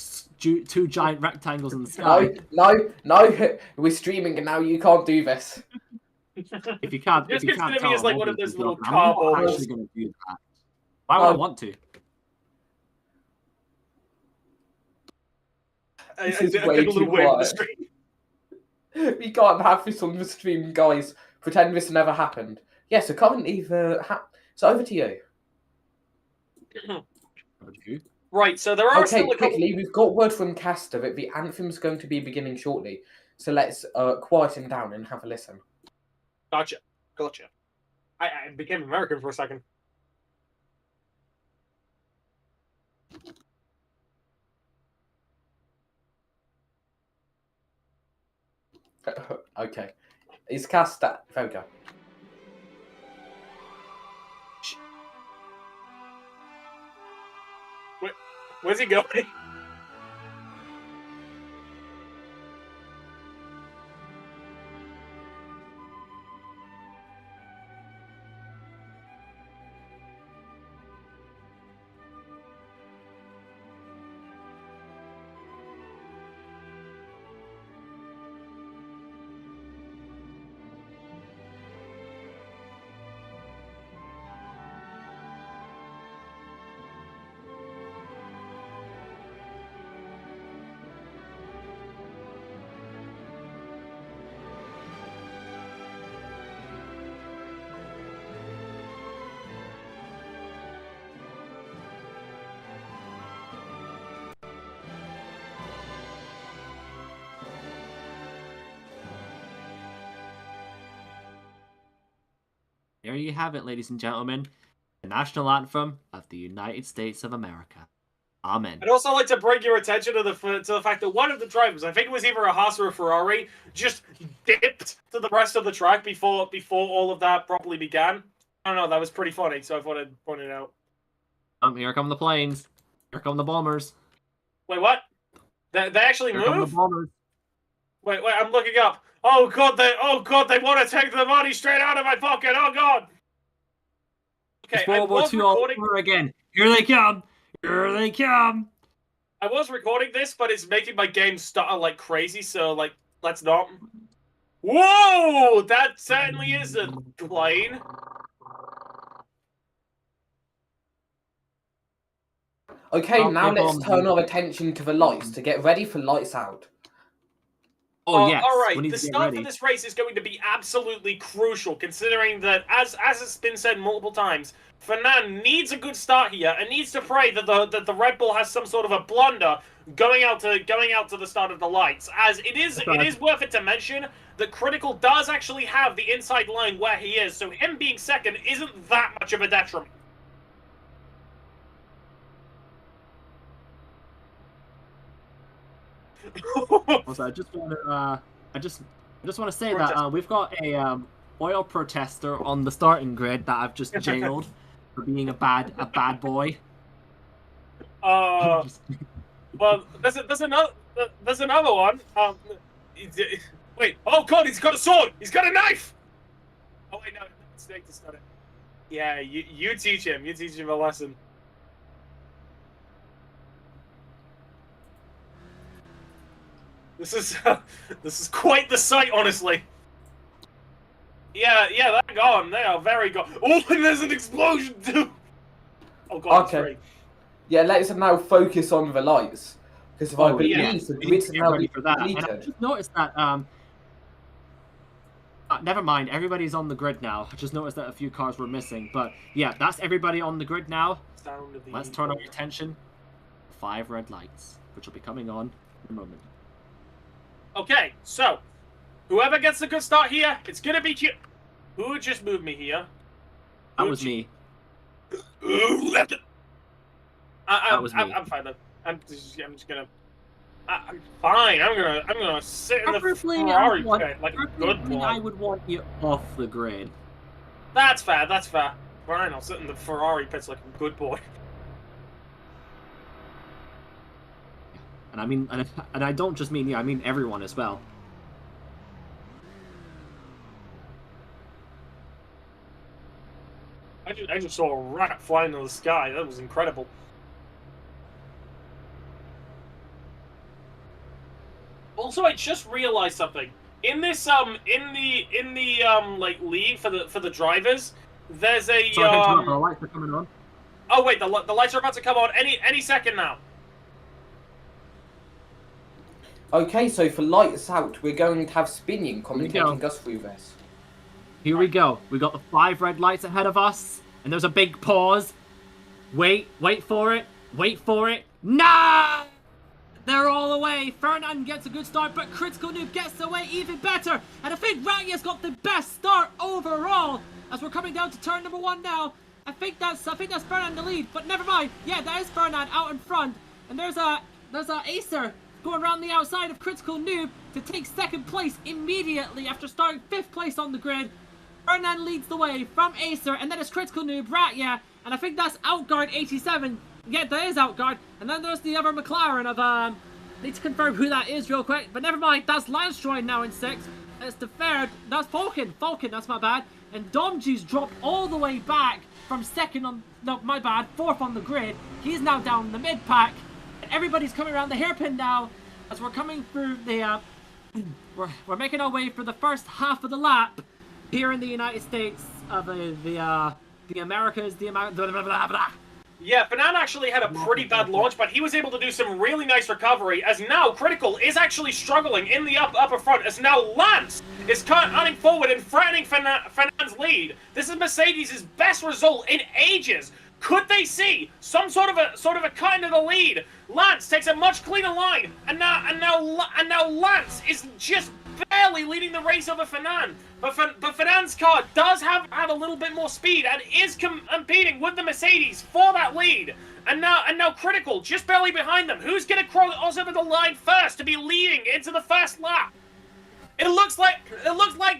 rectangles in the sky. No, we're streaming and now you can't do this. If you can't, Just if you can't consider me tell, as like I'm one of obviously those little joking. I'm not cardboard- actually going to do that. Why would I No. want to? This I is did way a little too wave of the quiet. screen. We can't have this on the stream, guys. Pretend this never happened. Yeah, so currently so over to you. Right, so there are Okay, still a couple. quickly, we've got word from Castor that the anthem's going to be beginning shortly. So let's quieten down and have a listen. Gotcha. I became American for a second. Okay. Is Castor... There we go. Where's he going? There you have it, ladies and gentlemen. The national anthem of the United States of America. Amen. I'd also like to bring your attention to the fact that one of the drivers, I think it was either a Haas or a Ferrari, just dipped to the rest of the track before all of that properly began. I don't know, that was pretty funny, so I thought I'd point it out. Here come the planes. Here come the bombers. Wait, what? They actually Here come the move? bombers. Wait, I'm looking up. Oh god, they want to take the money straight out of my pocket. Oh god. Okay, It's I World War was II all recording. over again. Here they come. Here they come. I was recording this, but it's making my game stutter like crazy. So like, let's not. Whoa, that certainly is a plane. Okay, Okay, now let's bombs. turn our attention to the lights to get ready for lights out. Oh, yes. All we right, need the to get start ready. for this race is going to be absolutely crucial, considering that, as it's been said multiple times, Fernand needs a good start here and needs to pray that the Red Bull has some sort of a blunder going out to the start of the lights. As it is worth it to mention that Critical does actually have the inside line where he is, so him being second isn't that much of a detriment. Also, I just want to say that we've got a oil protester on the starting grid that I've just jailed for being a bad boy. Well, there's another one. Wait. Oh god, he's got a sword. He's got a knife. Oh wait, no, Snake just got it. Yeah, you teach him. You teach him a lesson. This is quite the sight, honestly. Yeah, they're gone. They are very gone. Oh, and there's an explosion too. Oh god, Okay. it's great. Yeah, let's now focus on the lights. Because if I believe yeah. the We need grids to are get now ready for that. And I completed. just noticed that never mind, everybody's on the grid now. I just noticed that a few cars were missing, but yeah, that's everybody on the grid now. Sound of the Let's turn our attention to 5 red lights, which will be coming on in a moment. Okay, so whoever gets a good start here, it's gonna be cute. Who just moved me here? That was me. That was me. I'm fine though. I'm just gonna. I'm fine. I'm gonna sit in the Ferrari pit like a good boy. I would want you off the grid. That's fair. That's fair. Fine. I'll sit in the Ferrari pits like a good boy. And I mean, and I don't just mean you. I mean everyone as well. I just saw a rat flying in the sky. That was incredible. Also, I just realized something. In this in the like league for the drivers, there's a So I think the lights are coming on. Oh wait, the lights are about to come on any second now. Okay, so for lights out, we're going to have Spinning commentating us through this. Here we go. We got the 5 red lights ahead of us, and there's a big pause. Wait for it. Wait for it. No! They're all away. Fernand gets a good start, but Critical Noob gets away even better. And I think Ratia's got the best start overall. As we're coming down to turn number 1 now. I think that's Fernand in the lead, but never mind. Yeah, that is Fernand out in front. And there's a Acer going around the outside of Critical Noob to take 2nd place immediately after starting 5th place on the grid. Fernand leads the way from Acer, and then it's Critical Noob, Ratia, and I think that's Outguard 87. Yeah, that is Outguard. And then there's the other McLaren of, need to confirm who that is real quick, but never mind, that's Landstroy now in 6th. It's the 3rd, that's Falcon, that's my bad. And Domji's dropped all the way back from 2nd on, no, my bad, 4th on the grid. He's now down in the mid-pack. And everybody's coming around the hairpin now, as we're coming through the, we're making our way for the first half of the lap here in the United States of the Americas, blah, blah, blah, blah. Yeah, Fernand actually had a pretty bad launch, but he was able to do some really nice recovery, as now Critical is actually struggling in the upper front, as now Lance is cutting forward and threatening Fernand's lead. This is Mercedes' best result in ages. Could they see some sort of a cut into the lead? Lance takes a much cleaner line, and now Lance is just barely leading the race over Fernand. But Fernand's car does have a little bit more speed and is competing with the Mercedes for that lead. And now Critical just barely behind them. Who's gonna cross over the line first to be leading into the first lap? It looks like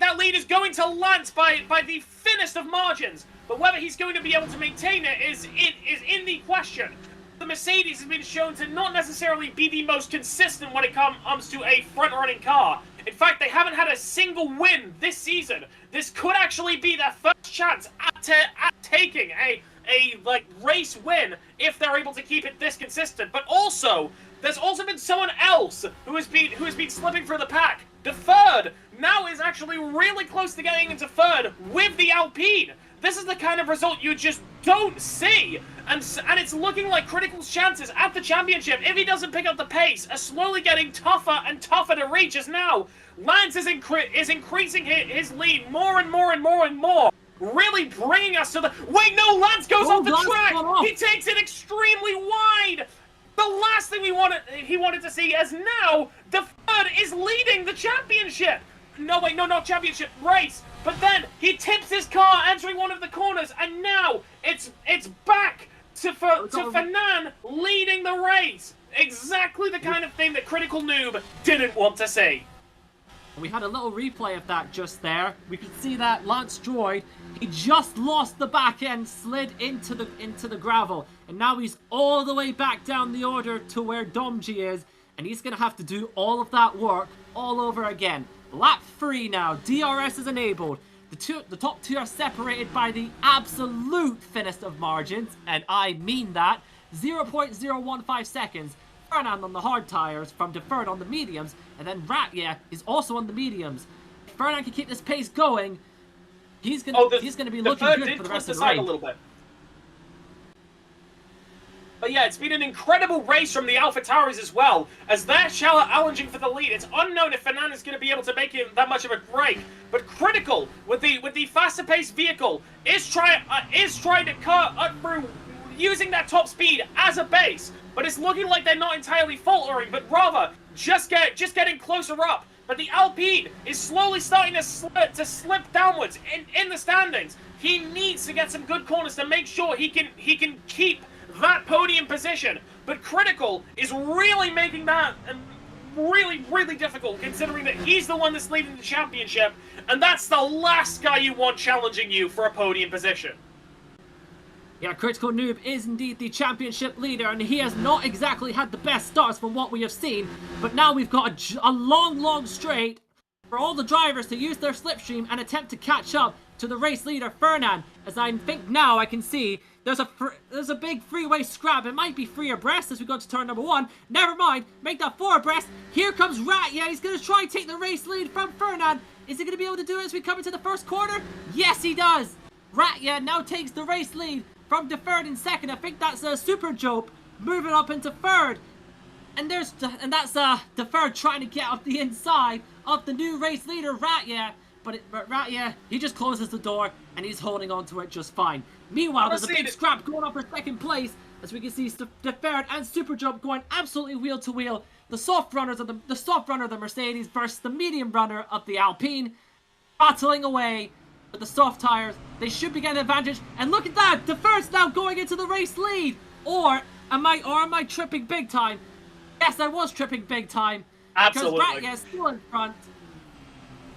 that lead is going to Lance by the thinnest of margins. But whether he's going to be able to maintain it is in the question. The Mercedes has been shown to not necessarily be the most consistent when it comes to a front-running car. In fact, they haven't had a single win this season. This could actually be their first chance at taking a race win if they're able to keep it this consistent. But also, there's also been someone else who has been slipping through the pack. The 3rd now is actually really close to getting into 3rd with the Alpine. This is the kind of result you just don't see. And it's looking like Critical's chances at the championship, if he doesn't pick up the pace, are slowly getting tougher and tougher to reach, as now Lance is increasing his lead more and more and more and more, really bringing us to the... Wait, no, Lance goes off the track! He takes it extremely wide! The last thing he wanted to see is now the 3rd is leading the championship! No, wait, no, not championship, race! But then he tips his car entering one of the corners, and now it's back to Fernand leading the race. Exactly the kind of thing that Critical Noob didn't want to see. We had a little replay of that just there. We could see that Lance Droid, he just lost the back end, slid into the gravel, and now he's all the way back down the order to where Domji is, and he's gonna have to do all of that work all over again. Lap 3 now, DRS is enabled. The top 2 are separated by the absolute thinnest of margins, and I mean that. 0.015 seconds. Fernand on the hard tires from deferred on the mediums, and then Ratia is also on the mediums. If Fernand can keep this pace going, he's gonna be looking good for the rest of the race. A little bit. But yeah, it's been an incredible race from the AlphaTauris as well, as they're challenging for the lead. It's unknown if Fernand is going to be able to make it that much of a break. But Critical, with the faster-paced vehicle, is trying to cut through using that top speed as a base. But it's looking like they're not entirely faltering, but rather just getting closer up but the Alpine is slowly starting to slip downwards in the standings. He needs to get some good corners to make sure he can keep that podium position. But Critical is really making that really, really difficult, considering that he's the one that's leading the championship, and that's the last guy you want challenging you for a podium position. Yeah, Critical Noob is indeed the championship leader, and he has not exactly had the best starts from what we have seen. But now we've got a long straight for all the drivers to use their slipstream and attempt to catch up to the race leader, Fernand. As I think now I can see there's a big freeway scrap. It might be 3 abreast as we go to turn number 1. Never mind, make that 4 abreast. Here comes Rat. Yeah, he's going to try and take the race lead from Fernand. Is he going to be able to do it as we come into the first corner? Yes, he does. Ratya now takes the race lead from third in second. I think that's a Super Jope moving up into third. And that's third trying to get up the inside of the new race leader, Ratya. But Ratya, he just closes the door and he's holding on to it just fine. Meanwhile, there's a big scrap going up for second place, as we can see third and Super Jope going absolutely wheel to wheel. The soft runners of the Mercedes versus the medium runner of the Alpine, battling away with the soft tires. They should be getting an advantage, and look at that! The first now going into the race lead. Or am I tripping big time? Yes, I was tripping big time. Absolutely. Because Ratya is still in front,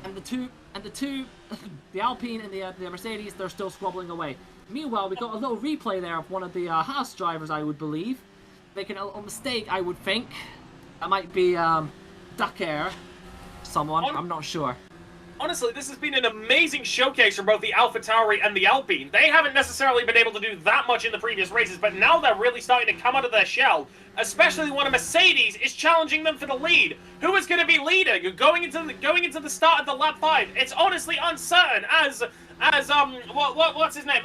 and the Alpine and the Mercedes, they're still squabbling away. Meanwhile, we got a little replay there of one of the Haas drivers, I would believe, making a little mistake. I would think that might be Dakar, someone. I'm not sure. Honestly, this has been an amazing showcase from both the AlphaTauri and the Alpine. They haven't necessarily been able to do that much in the previous races, but now they're really starting to come out of their shell. Especially when a Mercedes is challenging them for the lead. Who is going to be leading? Going into the start of the lap 5. It's honestly uncertain as what's his name?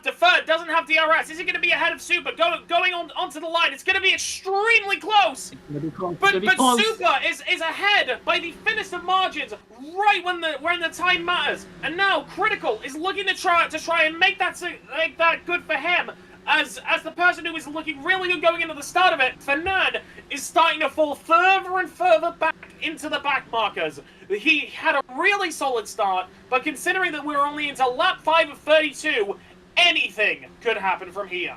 Deferred doesn't have DRS. Is he going to be ahead of Super? Going onto the line. It's going to be extremely close. But Super is ahead by the thinnest of margins, right when the time matters. And now Critical is looking to try and make that good for him. As the person who is looking really good going into the start of it, Fernand is starting to fall further and further back into the back markers. He had a really solid start, but considering that we're only into lap 5 of 32, anything could happen from here.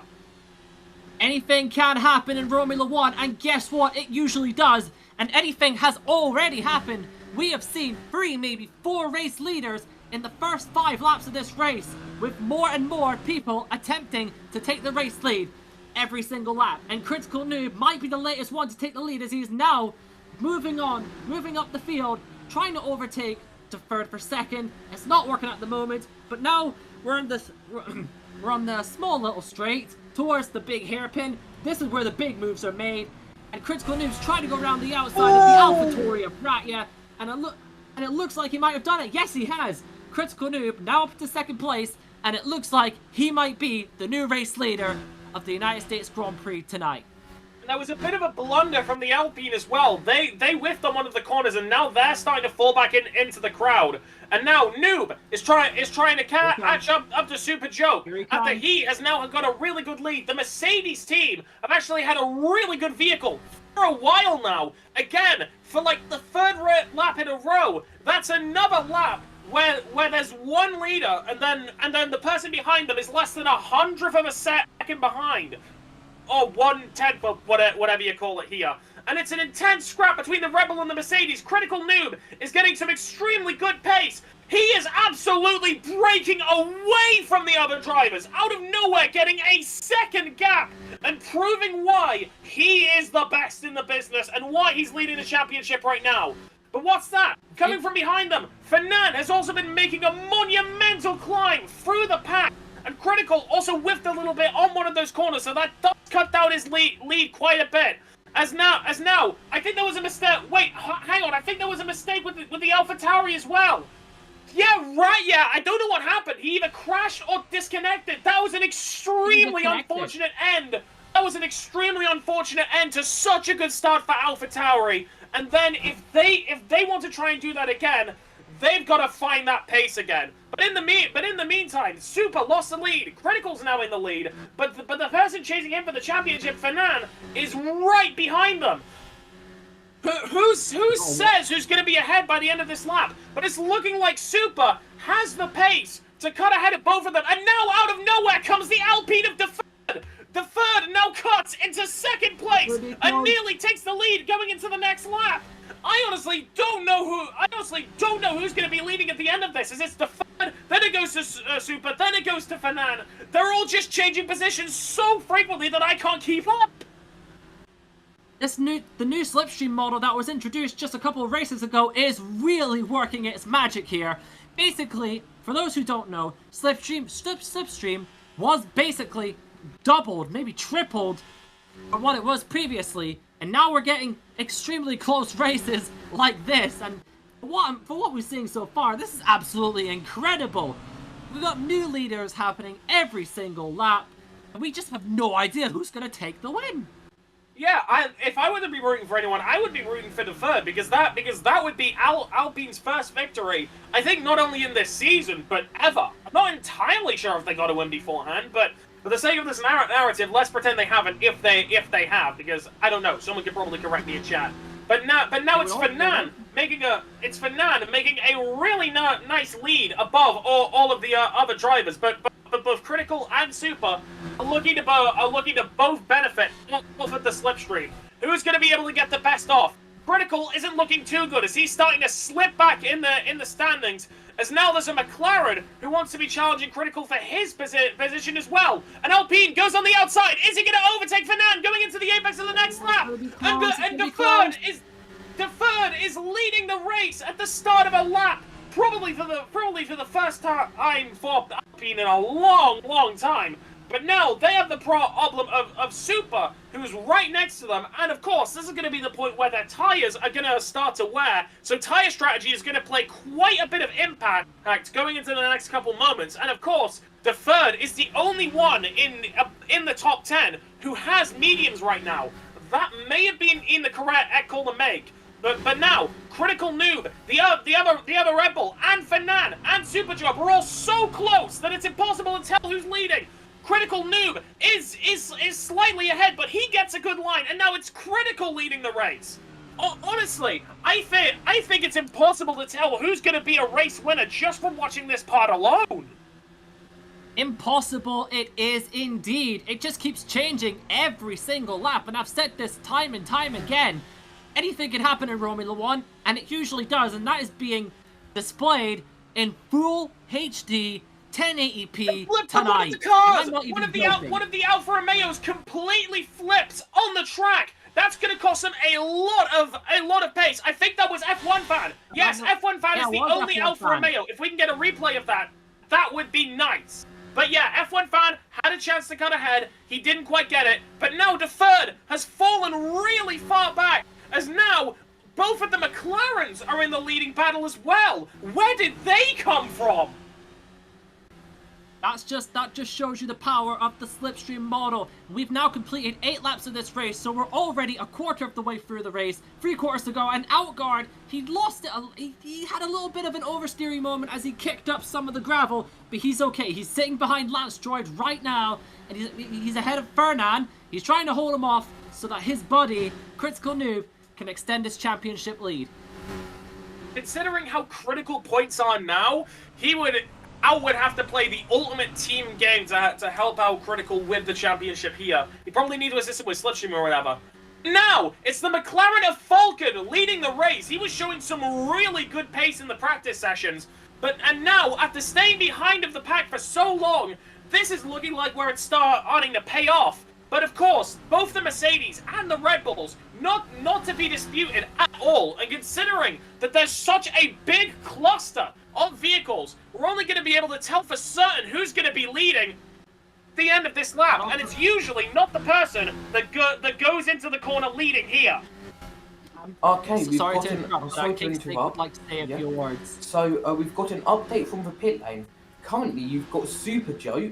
Anything can happen in Romula One, and guess what? It usually does. And anything has already happened. We have seen 3, maybe 4 race leaders in the first 5 laps of this race, with more and more people attempting to take the race lead every single lap. And Critical Noob might be the latest one to take the lead, as he is now moving up the field, trying to overtake Deferred for second. It's not working at the moment, but now we're on the small little straight towards the big hairpin. This is where the big moves are made, and Critical Noob's trying to go around the outside of the AlphaTauri of Ratya, and it looks like he might have done it. Yes, he has. Critical Noob now up to second place, and it looks like he might be the new race leader of the United States Grand Prix tonight. And there was a bit of a blunder from the Alpine as well. They whiffed on one of the corners, and now they're starting to fall back into the crowd. And now Noob is trying to catch up to Super Jope after he has now got a really good lead. The Mercedes team have actually had a really good vehicle for a while now. Again, for like the 3rd lap in a row. That's another lap where there's one leader, and then the person behind them is less than 1/100th of a second behind, or 1/10 of whatever you call it here. And it's an intense scrap between the Rebel and the Mercedes. Critical Noob is getting some extremely good pace. He is absolutely breaking away from the other drivers, out of nowhere, getting a second gap, and proving why he is the best in the business and why he's leading the championship right now. But what's that? Coming from behind them, Fernand has also been making a monumental climb through the pack. And Critical also whiffed a little bit on one of those corners, so that does cut down his lead quite a bit. As now, I think there was a mistake. Wait, hang on. I think there was a mistake with the AlphaTauri as well. Yeah, right. Yeah, I don't know what happened. He either crashed or disconnected. That was an extremely unfortunate end. That was an extremely unfortunate end to such a good start for AlphaTauri. And then if they want to try and do that again, they've got to find that pace again. But in the meantime, Super lost the lead. Critical's now in the lead, but the person chasing him for the championship, Fernand, is right behind them. Who says who's going to be ahead by the end of this lap? But it's looking like Super has the pace to cut ahead of both of them. And now out of nowhere comes the Alpine of Deferred. Deferred now cuts into second place and nearly takes the lead going into the next lap. I honestly don't know who's going to be leading at the end of this. Is it Deferred? Then it goes to Super. Then it goes to Fernand. They're all just changing positions so frequently that I can't keep up. The new slipstream model that was introduced just a couple of races ago is really working its magic here. Basically, for those who don't know, slipstream was basically doubled, maybe tripled from what it was previously, and now we're getting extremely close races like this. And for what we're seeing so far, this is absolutely incredible. We've got new leaders happening every single lap, and we just have no idea who's going to take the win. Yeah, if I were to be rooting for anyone, I would be rooting for Deferred because that would be Alpine's first victory. I think not only in this season but ever. I'm not entirely sure if they got a win beforehand, but for the sake of this narrative, let's pretend they haven't. If they have, because I don't know, someone could probably correct me in chat. But now it's Fernand making a really nice lead above all of the other drivers, but both Critical and Super are looking to both benefit off of the slipstream. Who's going to be able to get the best off? Critical isn't looking too good as he's starting to slip back in the standings. As now there's a McLaren who wants to be challenging Critical for his position as well. And Alpine goes on the outside. Is he going to overtake Fernand going into the apex of the next lap? And Deferred is leading the race at the start of a lap. Probably for the first time for Alpine in a long time. But now they have the problem of Super, who's right next to them. And of course, this is going to be the point where their tires are going to start to wear. So tire strategy is going to play quite a bit of impact going into the next couple moments. And of course, Deferred is the only one in the top 10 who has mediums right now. That may have been in the correct call to make. But now, Critical Noob, the other Red Bull, and Fernand, and Superjob are all so close that it's impossible to tell who's leading. Critical Noob is slightly ahead, but he gets a good line, and now it's Critical leading the race. Honestly, I think it's impossible to tell who's going to be a race winner just from watching this part alone. Impossible it is indeed. It just keeps changing every single lap, and I've said this time and time again. Anything can happen in Romula One, and it usually does, and that is being displayed in full HD 1080p tonight. One of the Alfa Romeos completely flipped on the track. That's going to cost them a lot of pace. I think that was F1 Fan. Yes, F1 Fan is the only Alfa Romeo. If we can get a replay of that, that would be nice. But yeah, F1 Fan had a chance to cut ahead. He didn't quite get it. But now Deferred has fallen really far back. As now, both of the McLarens are in the leading battle as well. Where did they come from? That just shows you the power of the slipstream model. We've now completed 8 laps of this race, so we're already a quarter of the way through the race. 3 quarters to go, and Outguard, he lost it. He had a little bit of an oversteering moment as he kicked up some of the gravel, but he's okay. He's sitting behind Lance Droid right now, and he's ahead of Fernand. He's trying to hold him off so that his buddy, Critical Noob, can extend his championship lead. Considering how Critical points are now, I would have to play the ultimate team game to help out Critical with the championship here. He probably need to assist him with Slipstream or whatever. Now, it's the McLaren of Falcon leading the race. He was showing some really good pace in the practice sessions. And now, after staying behind of the pack for so long, this is looking like where it's starting to pay off. But of course, both the Mercedes and the Red Bulls, not to be disputed at all, and considering that there's such a big cluster of vehicles, we're only going to be able to tell for certain who's going to be leading at the end of this lap, and it's usually not the person that goes into the corner leading here. Okay, we've sorry got to interrupt. Like to say a few words. So we've got an update from the pit lane. Currently, you've got Super Joe,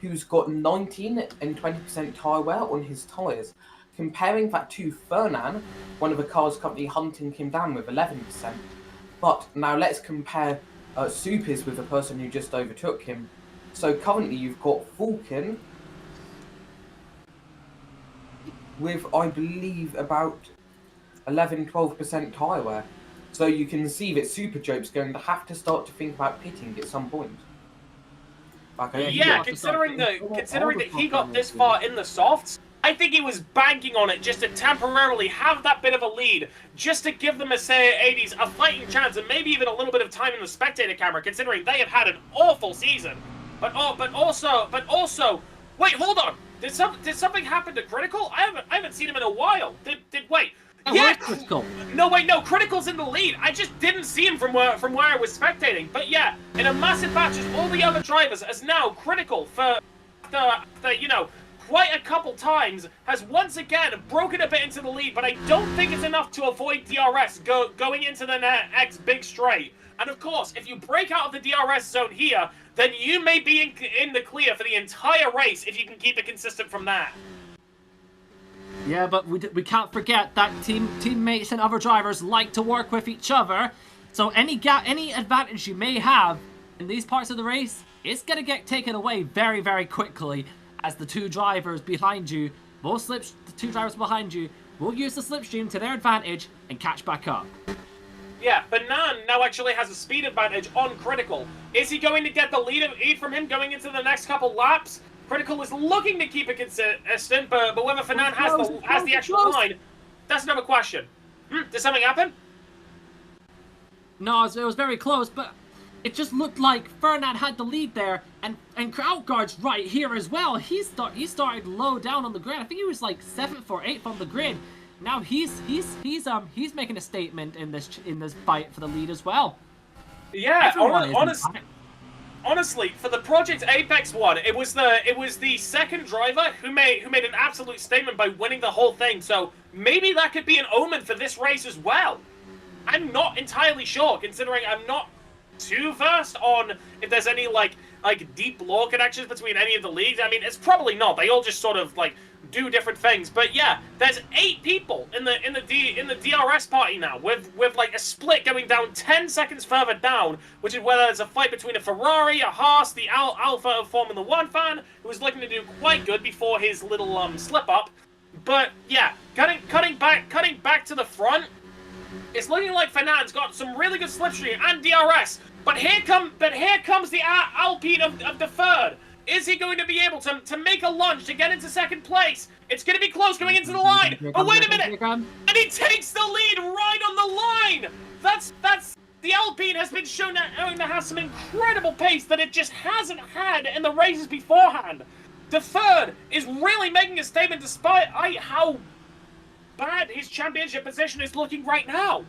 who's got 19 and 20% tyre wear on his tyres. Comparing that to Fernand, one of the cars currently hunting him down with 11%. But now let's compare Supers with the person who just overtook him. So currently you've got Falcon with, I believe, about 11-12% tyre wear. So you can see that Superjoke's going to have to start to think about pitting at some point. Yeah, considering that he got this far in the softs, I think he was banking on it just to temporarily have that bit of a lead, just to give the Mercedes a fighting chance, and maybe even a little bit of time in the spectator camera, considering they have had an awful season. But also, wait, hold on. Did something happen to Critical? I haven't seen him in a while. Wait. Yeah, Critical. No, wait, no. Critical's in the lead. I just didn't see him from where I was spectating. But yeah, in a massive batch as all the other drivers, as now Critical for quite a couple times has once again broken a bit into the lead. But I don't think it's enough to avoid DRS going into the next big straight. And of course, if you break out of the DRS zone here, then you may be in the clear for the entire race if you can keep it consistent from that. Yeah, but we can't forget that teammates and other drivers like to work with each other. So any advantage you may have in these parts of the race, it's gonna get taken away very, very quickly, as the two drivers behind you will use the slipstream to their advantage and catch back up. Yeah, Banan now actually has a speed advantage on Critical. Is he going to get the lead from him going into the next couple laps? Critical is looking to keep it consistent, but whether Fernand has the actual line, that's another question. Did something happen? No, it was very close, but it just looked like Fernand had the lead there, and Outguard's right here as well. He started low down on the grid. I think he was like 7th or 8th on the grid. Now he's making a statement in this fight for the lead as well. Yeah, honestly, for the Project Apex one, it was the second driver who made an absolute statement by winning the whole thing. So maybe that could be an omen for this race as well. I'm not entirely sure, considering I'm not too versed on if there's any like deep lore connections between any of the leagues. I mean, it's probably not. They all just sort of like do different things. But yeah, there's 8 people in the DRS party now, with like a split going down 10 seconds further down, which is where there's a fight between a Ferrari, a Haas, the Alpha of Formula One fan, who was looking to do quite good before his little slip up. But yeah, cutting back to the front, it's looking like Fernand's got some really good slipstream and DRS. But here comes the Alpine of the third. Is he going to be able to make a lunge to get into second place? It's going to be close going into the line. But wait a minute! And he takes the lead right on the line! That's the Alpine has been shown to have some incredible pace that it just hasn't had in the races beforehand. The third is really making a statement despite how bad his championship position is looking right now.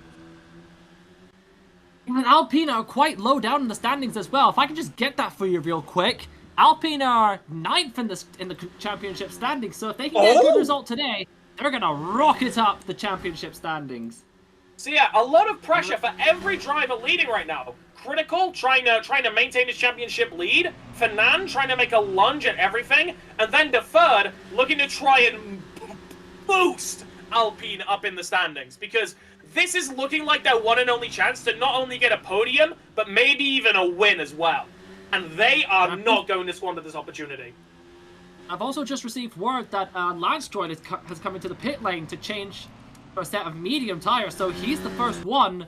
And Alpine are quite low down in the standings as well. If I can just get that for you real quick. Alpine are 9th in the championship standings, so if they can get a good result today, they're gonna rocket up the championship standings. So yeah, a lot of pressure for every driver leading right now. Critical trying to maintain his championship lead, Fernand trying to make a lunge at everything, and then the third looking to try and boost Alpine up in the standings, because this is looking like their one and only chance to not only get a podium, but maybe even a win as well. And they are not going to squander this opportunity. I've also just received word that Lance Droid has come into the pit lane to change for a set of medium tires, so he's the first one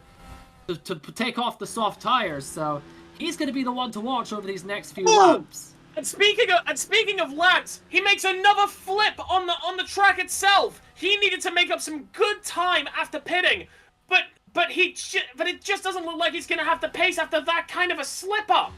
to take off the soft tires. So he's going to be the one to watch over these next few laps. And speaking of Lance, he makes another flip on the track itself. He needed to make up some good time after pitting, but it just doesn't look like he's going to have the pace after that kind of a slip up.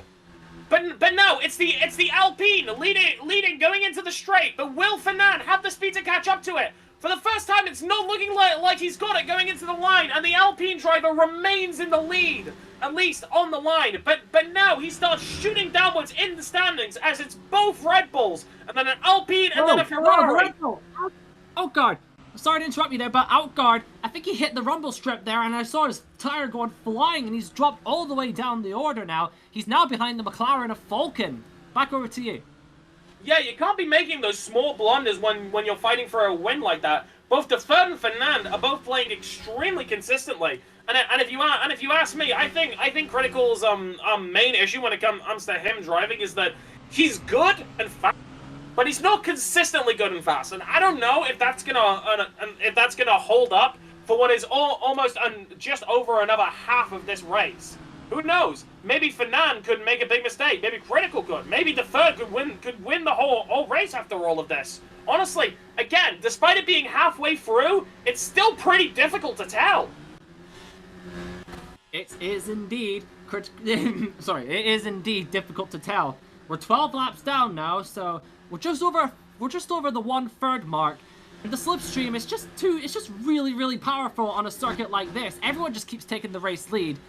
But no, it's the Alpine leading going into the straight. But will Fernand have the speed to catch up to it? For the first time, it's not looking like he's got it going into the line, and the Alpine driver remains in the lead, at least on the line. But now he starts shooting downwards in the standings, as it's both Red Bulls, and then an Alpine, and then a Ferrari. Oh God. Sorry to interrupt you there, but Outguard, I think he hit the rumble strip there, and I saw his tire going flying, and he's dropped all the way down the order now. He's now behind the McLaren of Falcon. Back over to you. Yeah, you can't be making those small blunders when you're fighting for a win like that. Both the third and Fernand are both playing extremely consistently. And if you ask me, I think Critical's main issue when it comes to him driving is that he's good and fast, but he's not consistently good and fast, and I don't know if that's gonna hold up for what is almost just over another half of this race. Who knows? Maybe Fernand could make a big mistake. Maybe Critical could. Maybe Deferred could win the whole race after all of this. Honestly, again, despite it being halfway through, it's still pretty difficult to tell. It is indeed it is indeed difficult to tell. We're 12 laps down now, so we're just over the 1/3 mark. And the slipstream is just really, really powerful on a circuit like this. Everyone just keeps taking the race lead.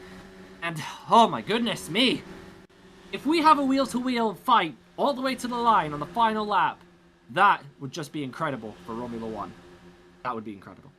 And oh my goodness me. If we have a wheel-to-wheel fight all the way to the line on the final lap, that would just be incredible for Romula One. That would be incredible.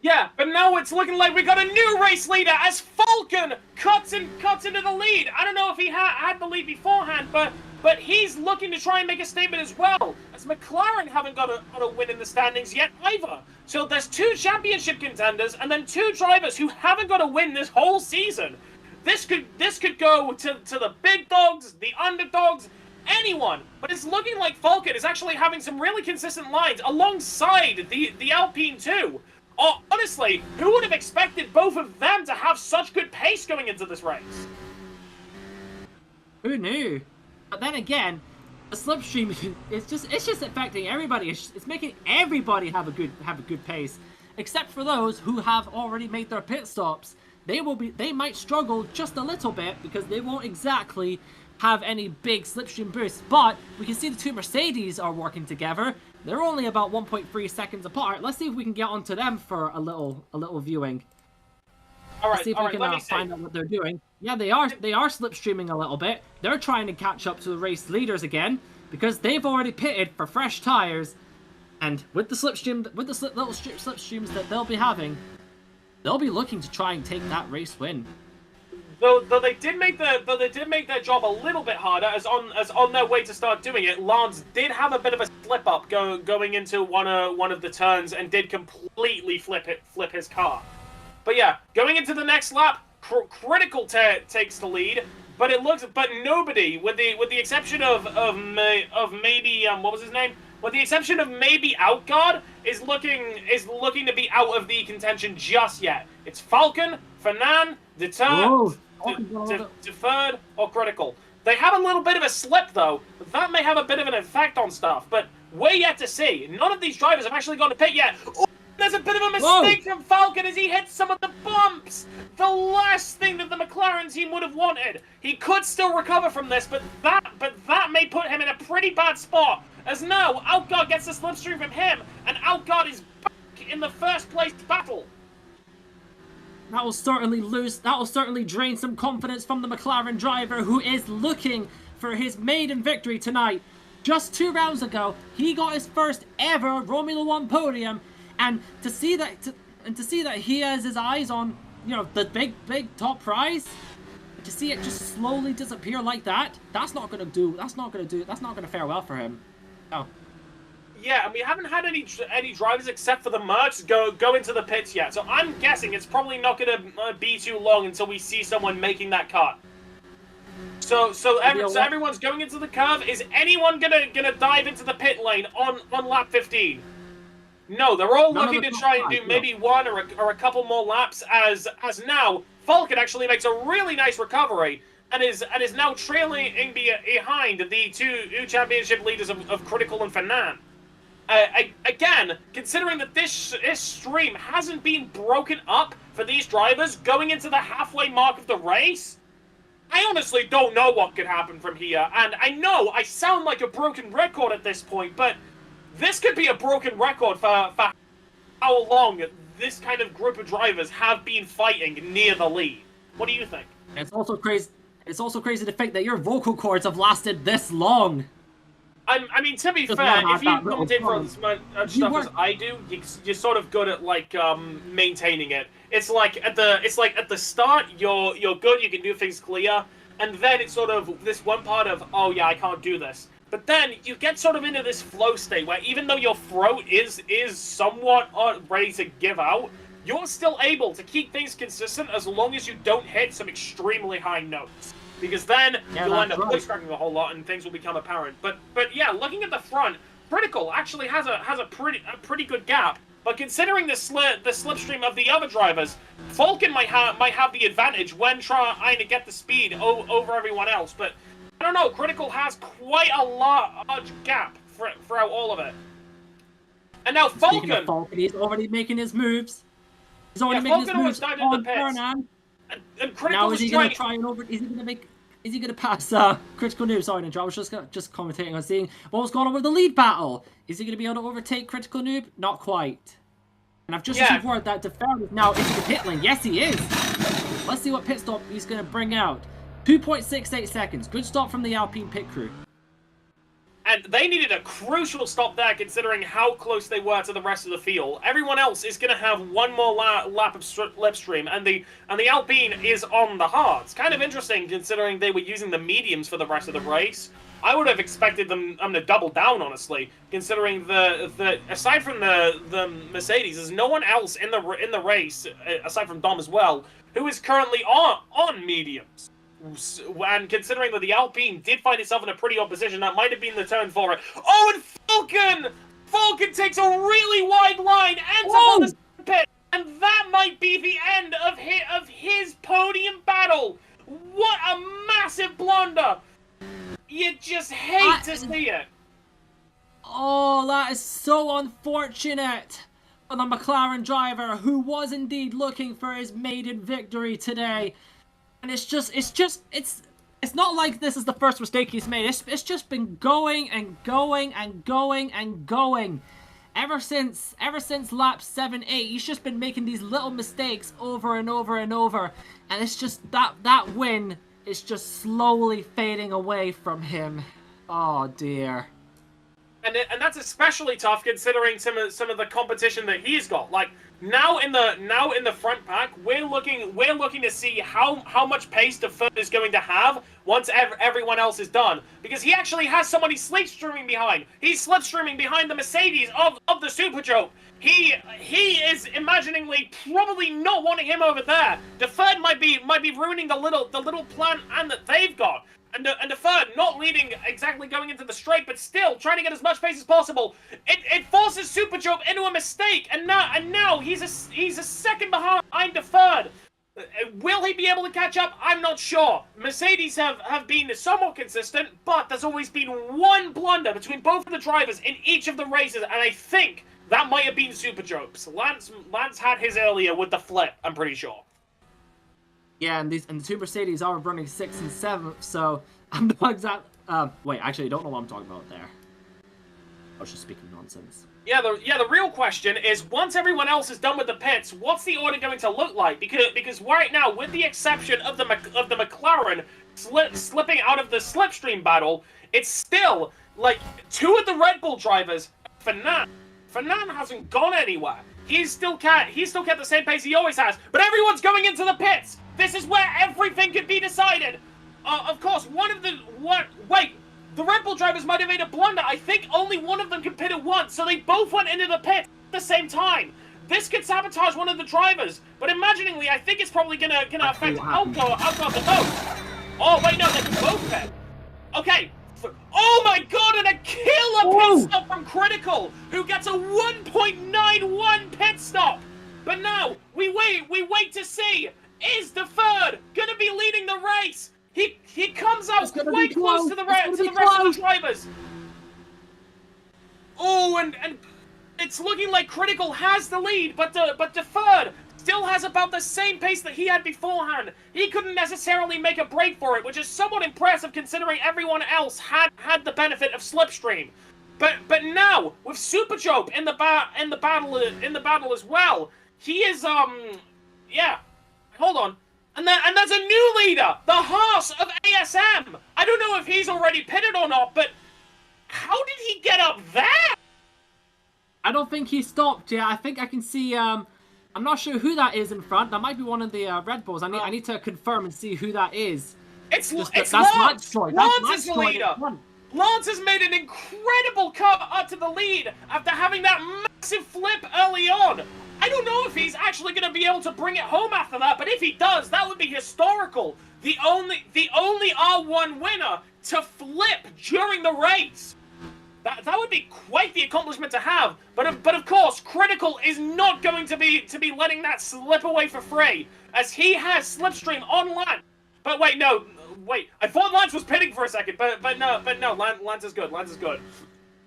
Yeah, but now it's looking like we got a new race leader as Falcon cuts into the lead. I don't know if he had the lead beforehand, but he's looking to try and make a statement as well, as McLaren haven't got a win in the standings yet either. So there's 2 championship contenders and then 2 drivers who haven't got a win this whole season. This could go to the big dogs, the underdogs, anyone. But it's looking like Falcon is actually having some really consistent lines alongside the Alpine too. Honestly, who would have expected both of them to have such good pace going into this race? Who knew? But then again, the slipstream it's just affecting everybody. It's making everybody have a good pace, except for those who have already made their pit stops. They might struggle just a little bit because they won't exactly have any big slipstream boosts. But we can see the 2 Mercedes are working together. They're only about 1.3 seconds apart. Let's see if we can get onto them for a little viewing. All right, Let's see if we can find out what they're doing. Yeah, they are slipstreaming a little bit. They're trying to catch up to the race leaders again because they've already pitted for fresh tires, and with the little slipstreams that they'll be having, they'll be looking to try and take that race win. Though they did make their job a little bit harder, as on their way to start doing it, Lance did have a bit of a slip up going into one of the turns and did completely flip his car. But yeah, going into the next lap, Critical takes the lead, but nobody, with the exception of maybe what was his name? With the exception of maybe Outguard, is looking to be out of the contention just yet. It's Falcon, Fernand, Deferred, or Critical. They have a little bit of a slip though. That may have a bit of an effect on stuff, but we're yet to see. None of these drivers have actually gone to pit yet. Oh, there's a bit of a mistake from Falcon as he hits some of the bumps. The last thing that the McLaren team would have wanted. He could still recover from this, but that may put him in a pretty bad spot. As now, Outguard gets the slipstream from him, and Outguard is back in the first place battle. That will certainly drain some confidence from the McLaren driver, who is looking for his maiden victory tonight. Just 2 rounds ago, he got his first ever Romula One podium, and to see that he has his eyes on, the big top prize, to see it just slowly disappear like that, that's not gonna fare well for him. No. Yeah, and we haven't had any drivers except for the mercs go into the pits yet. So I'm guessing it's probably not going to be too long until we see someone making that cut. So everyone's going into the curve. Is anyone gonna dive into the pit lane on lap 15? No, they're all looking to try and do maybe 1 or a couple more laps. As now Falcon actually makes a really nice recovery and is now trailing behind the 2 championship leaders of Critical and Fernand. Again, considering that this stream hasn't been broken up for these drivers going into the halfway mark of the race, I honestly don't know what could happen from here. And I know I sound like a broken record at this point, but this could be a broken record for how long this kind of group of drivers have been fighting near the lead. What do you think? It's also crazy to think that your vocal cords have lasted this long. I mean, to be fair, if you commentate for as much stuff as I do, you're sort of good at maintaining it. It's like at the start, you're good, you can do things clear, and then it's sort of this one part of, oh yeah, I can't do this. But then you get sort of into this flow state where even though your throat is somewhat ready to give out, you're still able to keep things consistent as long as you don't hit some extremely high notes. Because then you'll end up voice cracking a whole lot and things will become apparent. But yeah, looking at the front, Critical actually has a pretty good gap. but considering the slipstream of the other drivers, Falcon might have the advantage when trying to get the speed over everyone else. But I don't know, Critical has quite a large gap throughout all of it. And now Speaking of Falcon, Falcon, he's already making his moves. He's already making his Falcon moves almost died in the on pits. Fernand. and Critical Now is he going trying. to try and over? Is he going to pass Critical Noob? Sorry, Ninja. I was just commentating on seeing what was going on with the lead battle. Is he going to be able to overtake Critical Noob? Not quite. And I've just received word that DeFern is now into the pit lane. Yes, he is. Let's see what pit stop he's going to bring out. 2.68 seconds. Good stop from the Alpine pit crew. And they needed a crucial stop there, considering how close they were to the rest of the field. Everyone else is going to have one more lap of slipstream, and the Alpine is on the hards. Kind of interesting, considering they were using the mediums for the rest of the race. I would have expected them to double down, honestly, considering the aside from the Mercedes, there's no one else in the race aside from Dom as well who is currently on mediums. And considering that the Alpine did find itself in a pretty odd position, that might have been the turn for it. Oh, and Falcon takes a really wide line, ends up on the pit, and that might be the end of his podium battle. What a massive blunder! You just hate to see it. Oh, that is so unfortunate for the McLaren driver, who was indeed looking for his maiden victory today. And it's not like this is the first mistake he's made. It's just been going and going and going and going. Ever since lap 7-8, he's just been making these little mistakes over and over and over. And it's just that win is just slowly fading away from him. Oh dear. And that's especially tough considering some of the competition that he's got. Like now in the front pack, we're looking to see how much pace DeFern is going to have once everyone else is done, because he actually has somebody slipstreaming behind. He's slipstreaming behind the Mercedes of the Super Joke. He is imaginingly probably not wanting him over there. DeFern might be ruining the little plan and that they've got. And DeFern not leading exactly going into the straight, but still trying to get as much pace as possible. It forces Super Joke into a mistake, and now he's a second behind DeFern. Will he be able to catch up? I'm not sure. Mercedes have been somewhat consistent, but there's always been one blunder between both of the drivers in each of the races, and I think that might have been Super Joke's. Lance had his earlier with the flip, I'm pretty sure. Yeah, and the two Mercedes are running 6th and 7th, so I'm not exactly. Wait, actually, I don't know what I'm talking about there. I was just speaking nonsense. Yeah, the real question is, once everyone else is done with the pits, what's the order going to look like? Because right now, with the exception of the McLaren slipping out of the slipstream battle, it's still like two of the Red Bull drivers. Fernand hasn't gone anywhere. He's still kept the same pace he always has. But everyone's going into the pits. This is where everything could be decided. Of course, the Red Bull drivers might have made a blunder. I think only one of them can pit at once, so they both went into the pit at the same time. This could sabotage one of the drivers, but imaginingly, I think it's probably gonna affect Alcor the most. Oh wait, no, they can both pit. Okay. Oh my god, and a killer pit stop from Critical, who gets a 1.91 pit stop. But now, we wait to see, is DeFern gonna be leading the race? He comes up quite close to the rest of the drivers. Oh, and it's looking like Critical has the lead, but DeFern still has about the same pace that he had beforehand. He couldn't necessarily make a break for it, which is somewhat impressive considering everyone else had the benefit of slipstream. But now with Super Joke in the battle as well, he is yeah. Hold on. And there's a new leader, the Haas of ASM. I don't know if he's already pitted or not, but how did he get up there? I don't think he stopped yet. I think I can see. I'm not sure who that is in front. That might be one of the Red Bulls. I need to confirm and see who that is. It's that's Lance. Lance is the leader. Lance has made an incredible cut up to the lead after having that massive flip early on. I don't know if he's actually going to be able to bring it home after that, but if he does, that would be historical. The only R1 winner to flip during the race. That would be quite the accomplishment to have. But of course, Critical Critical is not going to be letting that slip away for free, as he has Slipstream on Lance. But wait, no, wait. I thought Lance was pitting for a second, but no, Lance is good. Lance is good.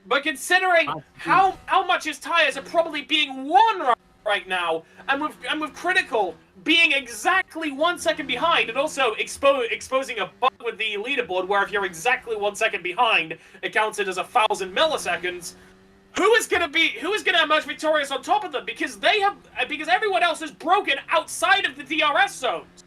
But considering how much his tires are probably being worn right now, and with Critical being exactly 1 second behind, and also exposing a bug with the leaderboard where if you're exactly 1 second behind, it counts it as 1,000 milliseconds. Who is gonna emerge victorious on top of them? Because everyone else is broken outside of the DRS zones.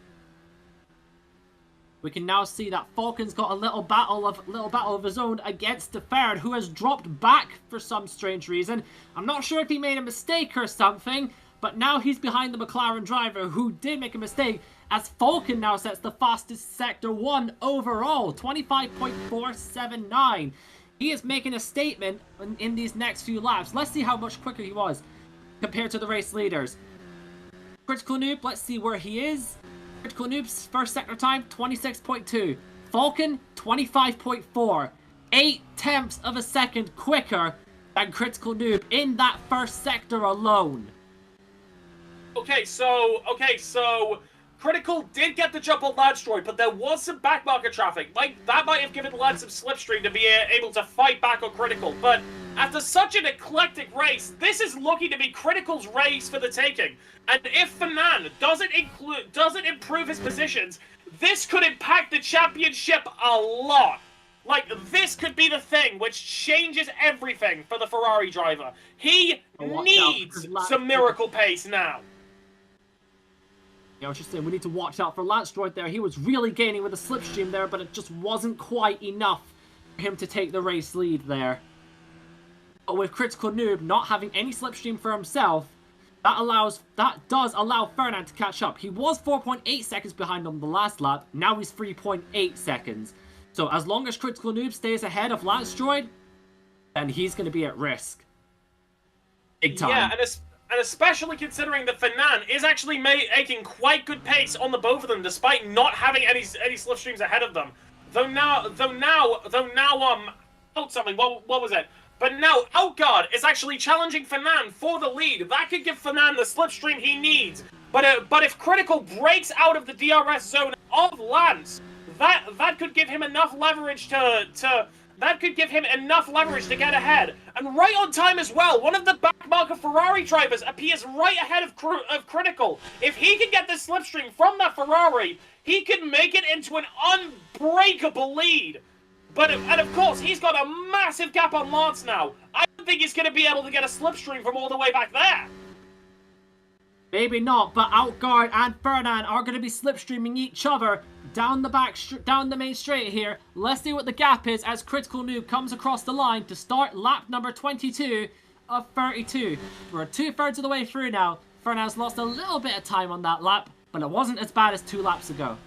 We can now see that Falcon's got a little battle of his own against the third, who has dropped back for some strange reason. I'm not sure if he made a mistake or something, but now he's behind the McLaren driver, who did make a mistake, as Falcon now sets the fastest Sector 1 overall, 25.479. He is making a statement in these next few laps. Let's see how much quicker he was compared to the race leaders. Critical Noob, let's see where he is. Critical Noob's first sector time, 26.2. Falcon, 25.4. 0.8 of a second quicker than Critical Noob in that first sector alone. Okay, so Critical did get the jump on Landstroid, but there was some backmarker traffic. Like, that might have given Lance some slipstream to be able to fight back on Critical. But after such an eclectic race, this is looking to be Critical's race for the taking. And if Fernand doesn't improve his positions, this could impact the championship a lot. Like, this could be the thing which changes everything for the Ferrari driver. He needs some miracle pace now. I was just saying, we need to watch out for Landstroid there. He was really gaining with a slipstream there, but it just wasn't quite enough for him to take the race lead there. But with Critical Noob not having any slipstream for himself, that does allow Fernand to catch up. He was 4.8 seconds behind on the last lap. Now he's 3.8 seconds. So as long as Critical Noob stays ahead of Landstroid, then he's going to be at risk. Big time. Yeah, and especially considering that Fernand is actually making quite good pace on the both of them, despite not having any slipstreams ahead of them. What was it? But now Outguard is actually challenging Fernand for the lead. That could give Fernand the slipstream he needs. But if Critical breaks out of the DRS zone of Lance, that could give him enough leverage to get ahead. And right on time as well. One of the backmarker Ferrari drivers appears right ahead of Critical. If he can get this slipstream from that Ferrari, he can make it into an unbreakable lead. And of course, he's got a massive gap on Lance now. I don't think he's going to be able to get a slipstream from all the way back there. Maybe not, but Outguard and Fernand are going to be slipstreaming each other down the main straight here. Let's see what the gap is as Critical Noob comes across the line to start lap number 22 of 32. We're 2/3 of the way through now. Fernand's lost a little bit of time on that lap, but it wasn't as bad as 2 laps ago.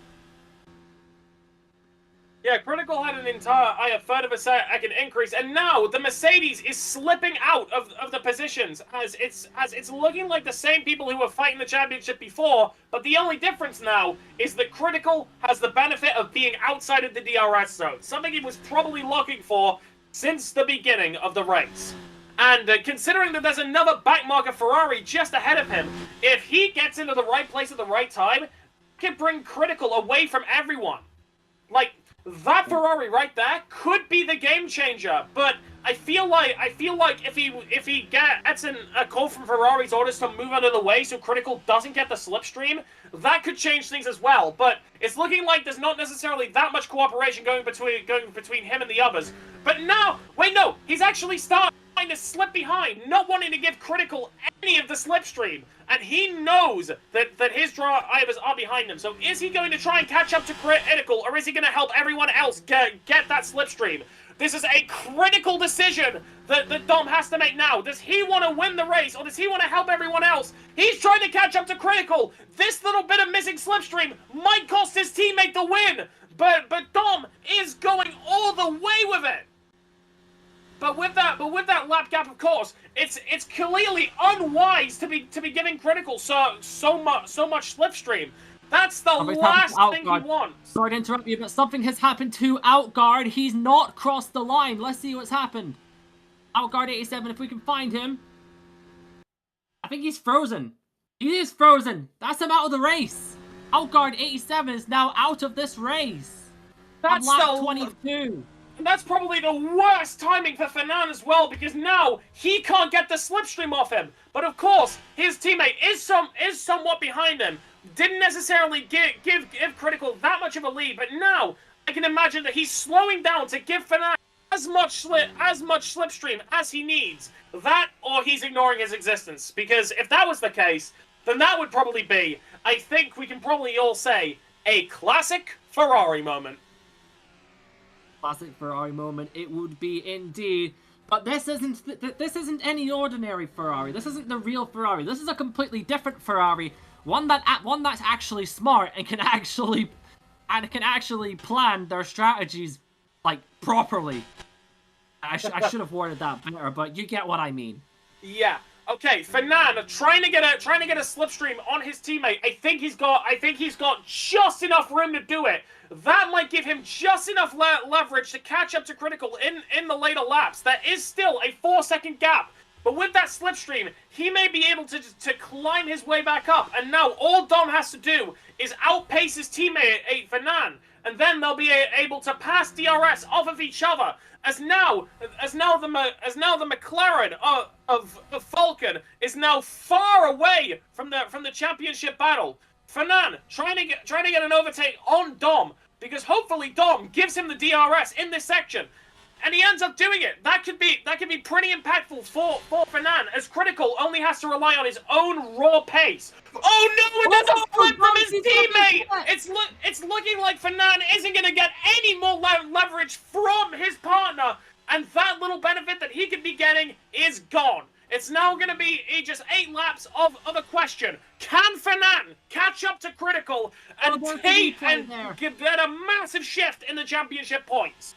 Yeah, Critical had an entire third of a second increase, and now the Mercedes is slipping out of the positions as it's looking like the same people who were fighting the championship before, but the only difference now is that Critical has the benefit of being outside of the DRS zone, something he was probably looking for since the beginning of the race. And considering that there's another backmarker Ferrari just ahead of him, if he gets into the right place at the right time, he can bring Critical away from everyone. Like, that Ferrari right there could be the game changer, but I feel like if he gets a call from Ferrari's orders to move out of the way so Critical doesn't get the slipstream, that could change things as well. But it's looking like there's not necessarily that much cooperation going between him and the others. But now, wait, no, he's actually starting to slip behind, not wanting to give Critical any of the slipstream. And he knows that his drivers are behind him. So is he going to try and catch up to Critical, or is he going to help everyone else get that slipstream? This is a critical decision that Dom has to make now. Does he want to win the race, or does he want to help everyone else? He's trying to catch up to Critical. This little bit of missing slipstream might cost his teammate the win. But Dom is going all the way with it. But with that lap gap, of course, it's clearly unwise to be giving Critical so much slipstream. That's the last thing he wants. Sorry to interrupt you, but something has happened to Outguard. He's not crossed the line. Let's see what's happened. Outguard 87, if we can find him. I think he's frozen. He is frozen. That's him out of the race. Outguard 87 is now out of this race. That's on lap the 22. And that's probably the worst timing for Fernand as well, because now he can't get the slipstream off him. But of course, his teammate is somewhat behind him. Didn't necessarily give Critical that much of a lead, but now I can imagine that he's slowing down to give Fernand as much slipstream as he needs. That, or he's ignoring his existence. Because if that was the case, then that would probably be, I think we can probably all say, a classic Ferrari moment. Classic Ferrari moment, it would be indeed. But this isn't any ordinary Ferrari. This isn't the real Ferrari. This is a completely different Ferrari. One that's actually smart and can actually plan their strategies like properly. I should have worded that better, but you get what I mean. Yeah. Okay, Fernand trying to get a slipstream on his teammate. I think he's got just enough room to do it. That might give him just enough leverage to catch up to Critical in the later laps. That is still a 4-second gap. But with that slipstream, he may be able to climb his way back up. And now all Dom has to do is outpace his teammate Fernand, and then they'll be able to pass DRS off of each other. As now the McLaren of Falcon is now far away from the championship battle. Fernand trying to get an overtake on Dom, because hopefully Dom gives him the DRS in this section, and he ends up doing it. That could be pretty impactful for Fernand, as Critical only has to rely on his own raw pace. Oh no! And there's a flip from his teammate. It's looking like Fernand isn't going to get any more leverage from his partner, and that little benefit that he could be getting is gone. It's now going to be just 8 laps of a question. Can Fernand catch up to Critical and get a massive shift in the championship points?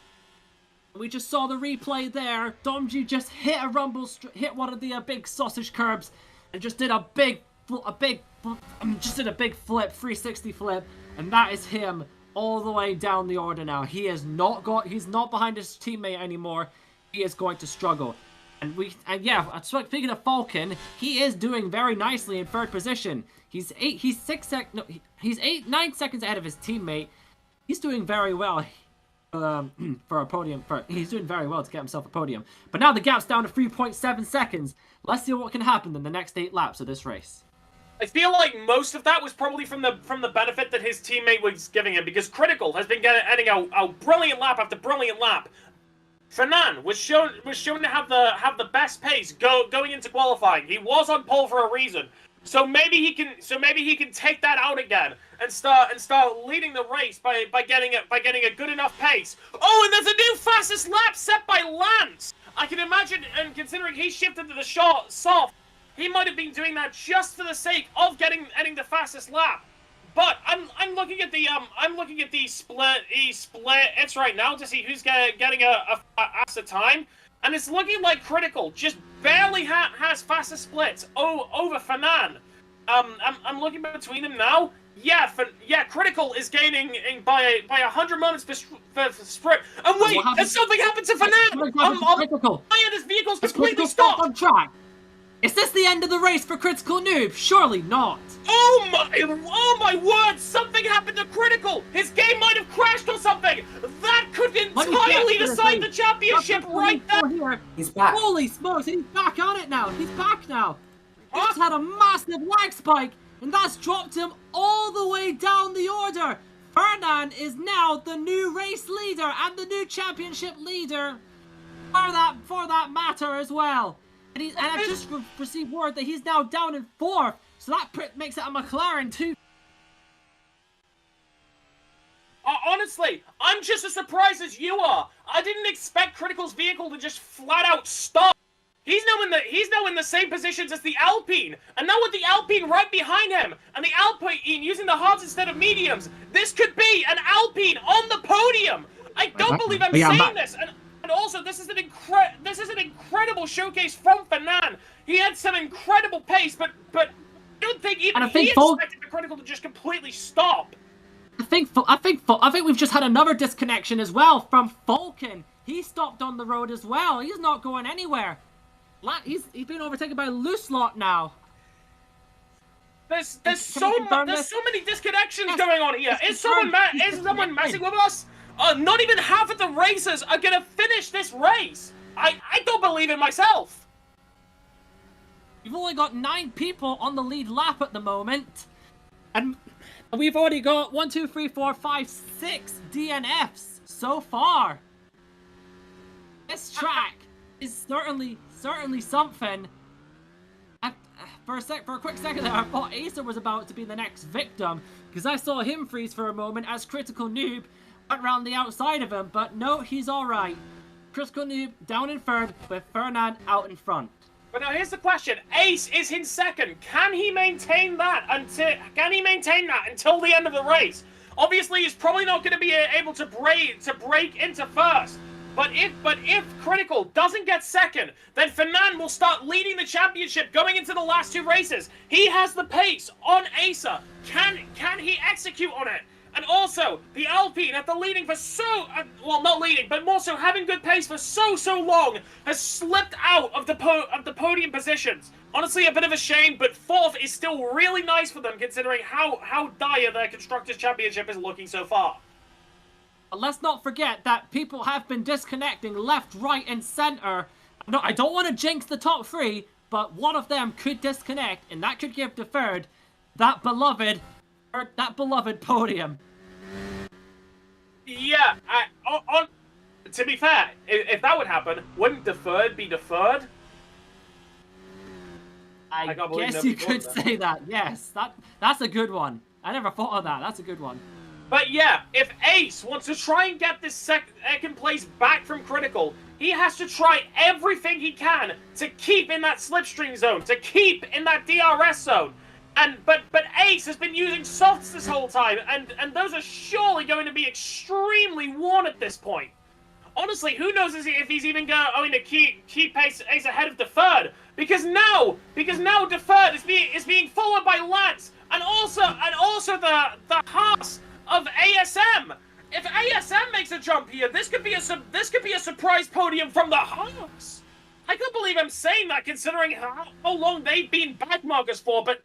We just saw the replay there. Domji just hit hit one of the big sausage curbs, and just did a big flip, 360 flip, and that is him all the way down the order now. He's not behind his teammate anymore. He is going to struggle. And speaking of Falcon, he is doing very nicely in 3rd position. He's 9 seconds ahead of his teammate. He's doing very well for a podium. He's doing very well to get himself a podium. But now the gap's down to 3.7 seconds. Let's see what can happen in the next 8 laps of this race. I feel like most of that was probably from the benefit that his teammate was giving him, because Critical has been getting a brilliant lap after brilliant lap. Fernand was shown to have the best pace going into qualifying. He was on pole for a reason, so maybe he can take that out again and start leading the race by getting a good enough pace. Oh, and there's a new fastest lap set by Lance. I can imagine, and considering he shifted to the soft, he might have been doing that just for the sake of getting the fastest lap. But I'm looking at the split it's right now to see who's getting a faster time, and it's looking like Critical just barely has faster splits over Fernand. I'm looking between them now. Yeah, Critical is gaining by 100 moments per sprint. And wait, has something happened to Fernand? His vehicle's completely stopped on track. Is this the end of the race for Critical Noob? Surely not. Oh my word! Something happened to Critical! His game might have crashed or something! That could entirely decide the championship right there! He's back. Holy smokes, he's back on it now! He's back now! He just had a massive lag spike, and that's dropped him all the way down the order! Fernand is now the new race leader and the new championship leader for that matter as well. And I've just received word that he's now down in 4th, so that makes it a McLaren too. Honestly, I'm just as surprised as you are. I didn't expect Critical's vehicle to just flat out stop. He's now in the same positions as the Alpine, and now with the Alpine right behind him, and the Alpine using the hards instead of mediums, this could be an Alpine on the podium. I don't believe I'm saying this. And also, this is an incredible showcase from Fernand. He had some incredible pace, but I don't think even he expected the Critical to just completely stop. I think we've just had another disconnection as well from Falcon. He stopped on the road as well. He's not going anywhere. He's been overtaken by Loose Lot now. There's Can so we confirm there's this? so many disconnections Yes, going on here. it's Is someone confirmed. is someone messing with us? Not even half of the racers are gonna finish this race. I don't believe it myself. We've only got 9 people on the lead lap at the moment. And we've already got 1, 2, 3, 4, 5, 6 DNFs so far. This track is certainly something. For a quick second there, I thought Acer was about to be the next victim, because I saw him freeze for a moment as Critical Noob went around the outside of him, but no, he's alright. Critical Noob down in third, with Fernand out in front. But now here's the question: Ace is in second. Can he maintain that until the end of the race? Obviously, he's probably not going to be able to break into first. But if Critical doesn't get second, then Fernand will start leading the championship going into the last 2 races. He has the pace on Acer. Can he execute on it? And also, the Alpine, after leading for well, not leading, but more so having good pace for so long, has slipped out of the podium positions. Honestly, a bit of a shame, but 4th is still really nice for them, considering how dire their Constructors' Championship is looking so far. But let's not forget that people have been disconnecting left, right, and center. No, I don't want to jinx the top 3, but one of them could disconnect, and that could give the third that beloved podium. Yeah, to be fair, if that would happen, wouldn't deferred be deferred? I can't believe guess nobody you could thought of that. say that. Yes, that's a good one. I never thought of that. That's a good one. But yeah, if Ace wants to try and get this second place back from Critical, he has to try everything he can to keep in that slipstream zone, to keep in that DRS zone. But Ace has been using softs this whole time, and those are surely going to be extremely worn at this point. Honestly, who knows if he's even going to keep Ace ahead of Deferred? Because now Deferred is being followed by Lance, and also the Haas of ASM. If ASM makes a jump here, this could be a surprise podium from the Haas. I can't believe I'm saying that, considering how long they've been backmarkers for. But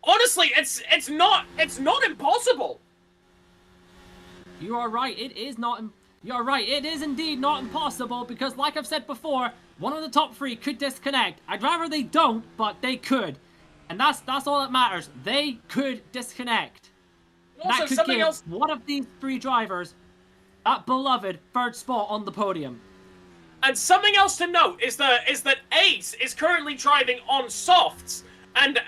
honestly, it's not impossible. You are right. It is not. You're right. It is indeed not impossible, because, like I've said before, one of the top 3 could disconnect. I'd rather they don't, but they could, and that's all that matters. They could disconnect. Also, that could something give else. one of these 3 drivers that beloved 3rd spot on the podium. And something else to note is that Ace is currently driving on softs, and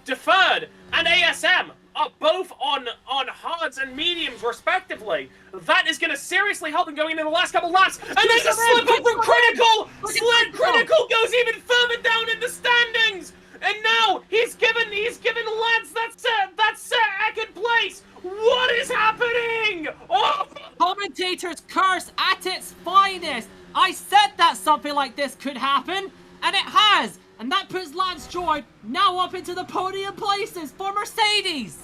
Deferred and ASM are both on hards and mediums respectively. That is going to seriously help him going into the last couple laps. And there's a slip up from Critical. Critical goes even further down in the standings. And now he's given Lance that second place. What is happening? Oh! Commentator's curse at its finest. I said that something like this could happen, and it has. And that puts Lance Joy now up into the podium places for Mercedes.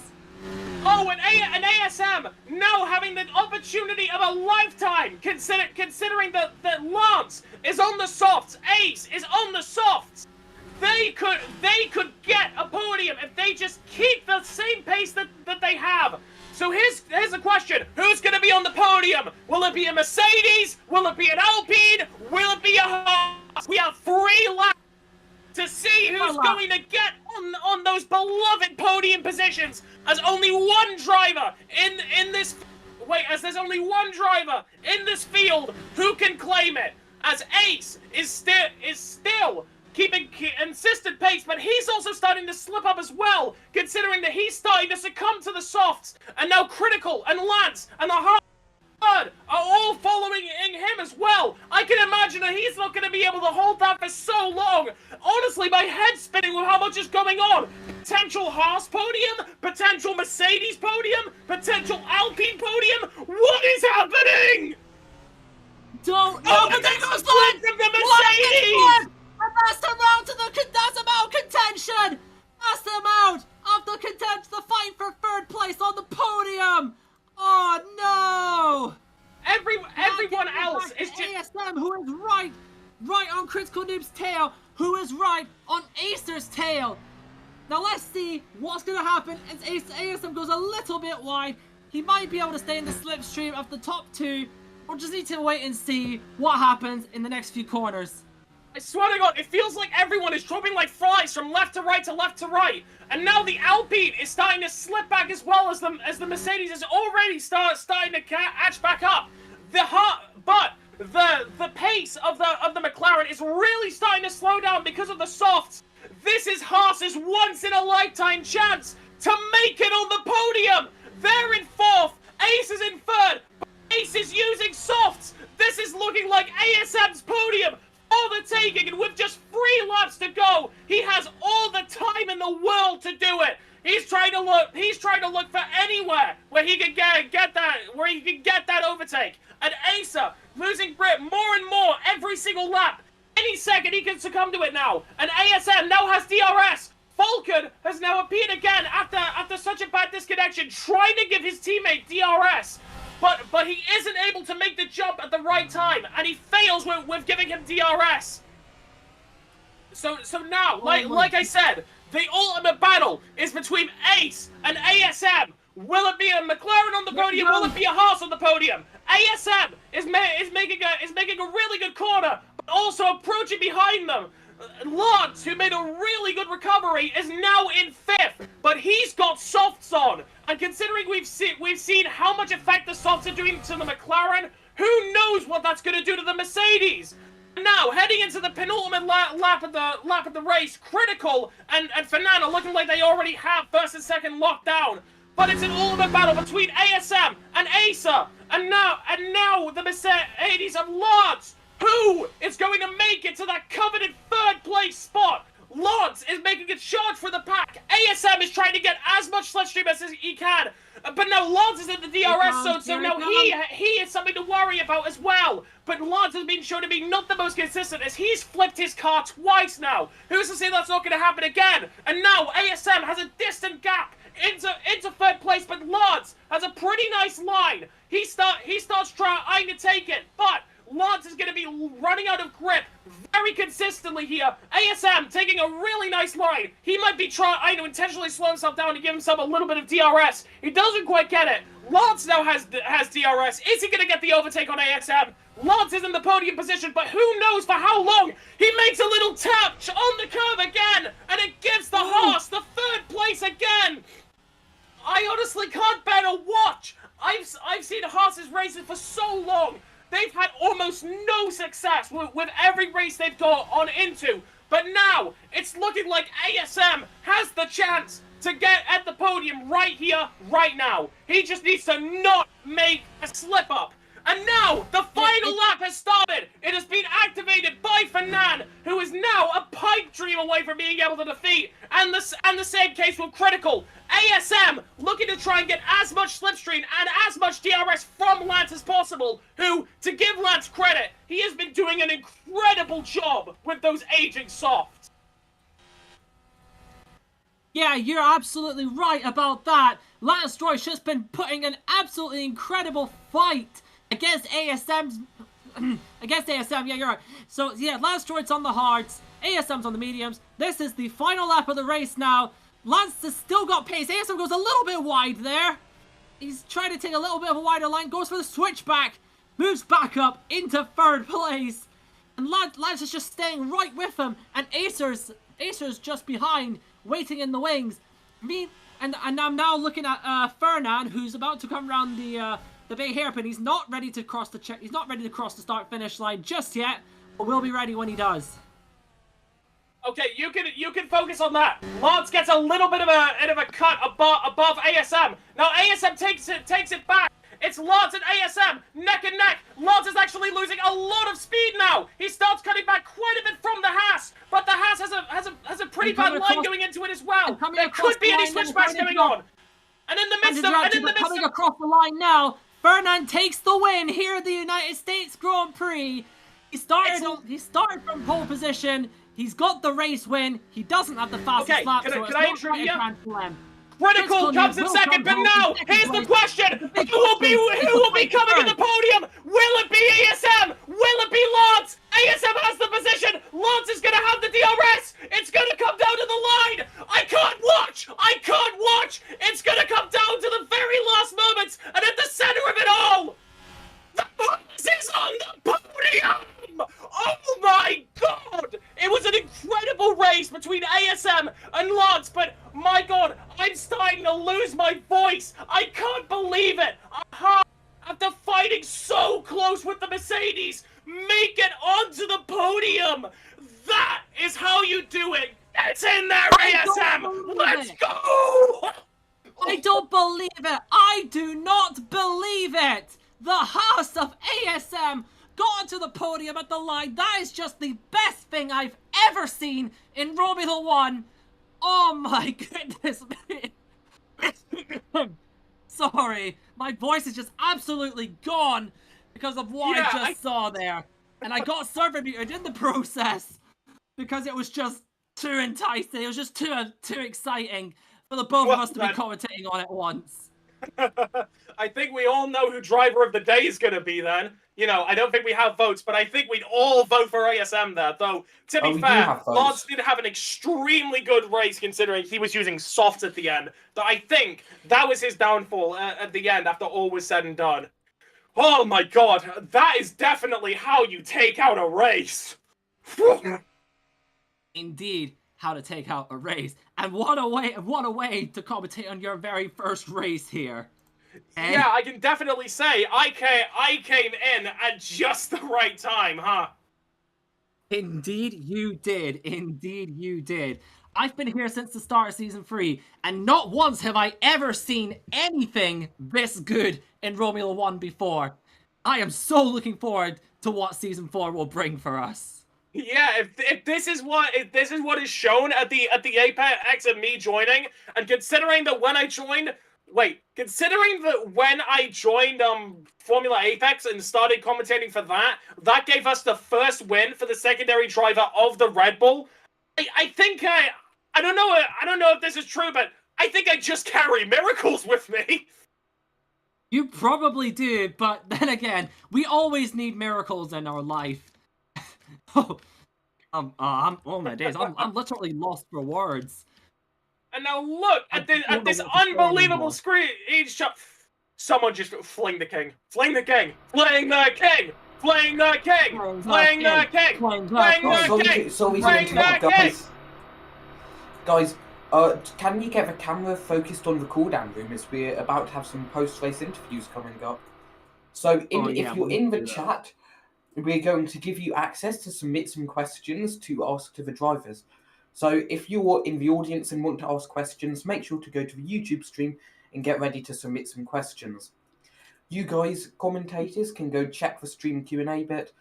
Oh, and ASM now having the opportunity of a lifetime, considering that Lance is on the softs, Ace is on the softs. They could get a podium if they just keep the same pace that they have. So here's the question: who's going to be on the podium? Will it be a Mercedes? Will it be an Alpine? Will it be a Haas? We have 3 laps to see who's going to get on those beloved podium positions. As only one driver in this there's only one driver in this field who can claim it. As Ace is still keeping consistent pace, but he's also starting to slip up as well, considering that he's starting to succumb to the softs, and now Critical and Lance and the hard are all following him as well. I can imagine that he's not going to be able to hold that for so long. Honestly, my head's spinning with how much is going on. Potential Haas podium, potential Mercedes podium, potential Alpine podium. What is happening? Don't. Oh, but there goes Lance of the Mercedes. And that's them out that's them out contention! That's them out of the contention, the fight for 3rd place on the podium! Oh no! Everyone else is just ASM, who is right on Critical Noob's tail, who is right on Acer's tail. Now let's see what's going to happen as ASM goes a little bit wide. He might be able to stay in the slipstream of the top two. We'll just need to wait and see what happens in the next few corners. I swear to God, it feels like everyone is dropping like flies from left to right to left to right. And now the Alpine is starting to slip back as well as the Mercedes is already starting to catch back up. But the pace of the McLaren is really starting to slow down because of the softs. This is Haas's once-in-a-lifetime chance to make it on the podium. They're in fourth, Ace is in third, Ace is using softs. This is looking like ASM's podium for the taking, and with just 3 laps to go, he has all the time in the world to do it. He's trying to look for anywhere where he can get that overtake. And Acer losing grip more and more every single lap. Any second he can succumb to it now. And ASM now has DRS. Falcon has now appeared again after such a bad disconnection, trying to give his teammate DRS. But he isn't able to make the jump at the right time, and he fails with giving him DRS. So now, like I said, the ultimate battle is between Ace and ASM. Will it be a McLaren on the podium? Will it be a Haas on the podium? ASM is making a really good corner, but also approaching behind them. Lance, who made a really good recovery, is now in 5th, but he's got softs on. And considering we've seen how much effect the softs are doing to the McLaren, who knows what that's going to do to the Mercedes? Now, heading into the penultimate lap of the race, Critical and Fernando looking like they already have first and second locked down. But it's an ultimate battle between ASM and Acer, and now the Mercedes of Lance, who is going to make it to that coveted 3rd place spot. Lance is making a charge for the pack. ASM is trying to get as much slipstream as he can. But now Lance is in the DRS zone, so now he is something to worry about as well. But Lance has been shown to be not the most consistent, as he's flipped his car twice now. Who's to say that's not going to happen again? And now ASM has a distant gap into 3rd place, but Lance has a pretty nice line. He starts trying to take it, but Lance is going to be running out of grip very consistently here. ASM taking a really nice line. He might be trying to intentionally slow himself down to give himself a little bit of DRS. He doesn't quite get it. Lance now has DRS. Is he going to get the overtake on ASM? Lance is in the podium position, but who knows for how long? He makes a little touch on the curve again, and it gives the Haas the 3rd place again. I honestly can't bear to watch. I've seen Haas's races for so long. They've had almost no success with every race they've gone on into. But now, it's looking like ASM has the chance to get at the podium right here, right now. He just needs to not make a slip-up. And now, the final lap has started. It has been activated by Fernand, who is now a pipe dream away from being able to defeat. And the same case with Critical. ASM looking to try and get as much slipstream and as much DRS from Lance as possible, who, to give Lance credit, he has been doing an incredible job with those aging softs. Yeah, you're absolutely right about that. Lance Stroll's just been putting an absolutely incredible fight against ASM's... against ASM, yeah, you're right. So, yeah, Lance Stroll's on the hards, ASM's on the mediums. This is the final lap of the race now. Lance has still got pace. ASM goes a little bit wide there. He's trying to take a little bit of a wider line, goes for the switchback, moves back up into 3rd place. And Lance is just staying right with him, and Acer's just behind, waiting in the wings. And I'm now looking at Fernand, who's about to come around the big hairpin. He's not ready to cross the He's not ready to cross the start-finish line just yet, but will be ready when he does. Okay, you can focus on that. Lance gets a little bit of a cut above ASM. Now ASM takes it back. It's Lance and ASM neck and neck. Lance is actually losing a lot of speed now. He starts cutting back quite a bit from the Haas, but the Haas has a pretty bad line going into it as well. There could be any switchbacks going on. And in the midst of coming across the line now, Fernand takes the win here at the United States Grand Prix. He started from pole position. He's got the race win. He doesn't have the fastest lap, so it's not quite a Grand Slam. Critical comes in second, but now, here's the question. Who will be coming in the podium? Will it be ASM? Will it be Lance? ASM has the position. Lance is going to have the DRS. It's going to come down to the line. I can't ASM unlocked, but my god, I'm starting to lose my voice. I can't believe it. Aha! After fighting so close with the Mercedes, make it onto the podium. That is how you do it. Get in there, ASM. Let's go. I don't believe it! I do not believe it! The house of ASM got onto the podium at the line. That is just the best thing I've ever seen in Romula One. Oh my goodness me. Sorry, my voice is just absolutely gone because of what I saw there. And I got server muted in the process because it was just too enticing. It was just too exciting for the both of us to be commentating on it once. I think we all know who driver of the day is going to be then. You know, I don't think we have votes, but I think we'd all vote for ASM there. Though, to be fair, Lance did have an extremely good race considering he was using softs at the end. But I think that was his downfall at the end after all was said and done. Oh my god, that is definitely how you take out a race. Indeed, how to take out a race. And what a way to commentate on your very first race here. And yeah, I can definitely say I came in at just the right time, huh? Indeed you did. Indeed you did. I've been here since the start of Season 3, and not once have I ever seen anything this good in Romula One before. I am so looking forward to what Season 4 will bring for us. Yeah, if this is what is shown at the apex of me joining, and considering that when I joined Formula Apex and started commentating for that gave us the first win for the secondary driver of the Red Bull. I think I don't know if this is true, but I think I just carry miracles with me. You probably do, but then again, we always need miracles in our life. Oh my days, I'm literally lost for words. And now look at this unbelievable screenshot. Someone just fling the king, fling the king, fling the king, fling the king, fling the king, fling the king, fling the king. Guys, can you get the camera focused on the cooldown room as we're about to have some post-race interviews coming up? So if you're in the chat, we're going to give you access to submit some questions to ask to the drivers. So if you're in the audience and want to ask questions, make sure to go to the YouTube stream and get ready to submit some questions. You guys, commentators, can go check the stream Q&A bit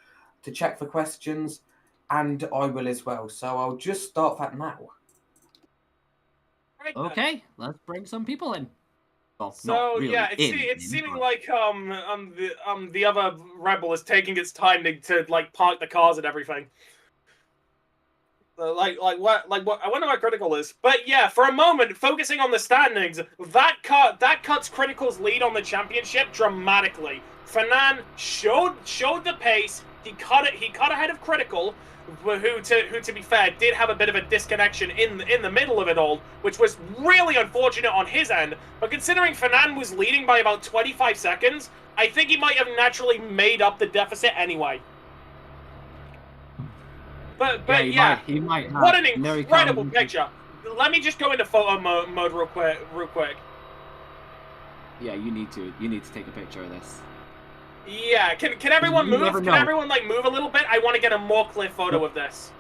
to check for questions, and I will as well. So I'll just start that now. Okay, let's bring some people in. Well, so really yeah, it's seeming like the other Rebel is taking its time to like park the cars and everything. What? I wonder what Critical is. But yeah, for a moment, focusing on the standings, that cuts Critical's lead on the championship dramatically. Fernan showed the pace. He cut ahead of Critical, who to be fair did have a bit of a disconnection in the middle of it all, which was really unfortunate on his end. But considering Fernan was leading by about 25 seconds, I think he might have naturally made up the deficit anyway. But yeah, he might have. What an incredible picture. Let me just go into photo mode real quick. Yeah, you need to take a picture of this. Yeah, can everyone move? Can everyone like move a little bit? I want to get a more clear photo of this.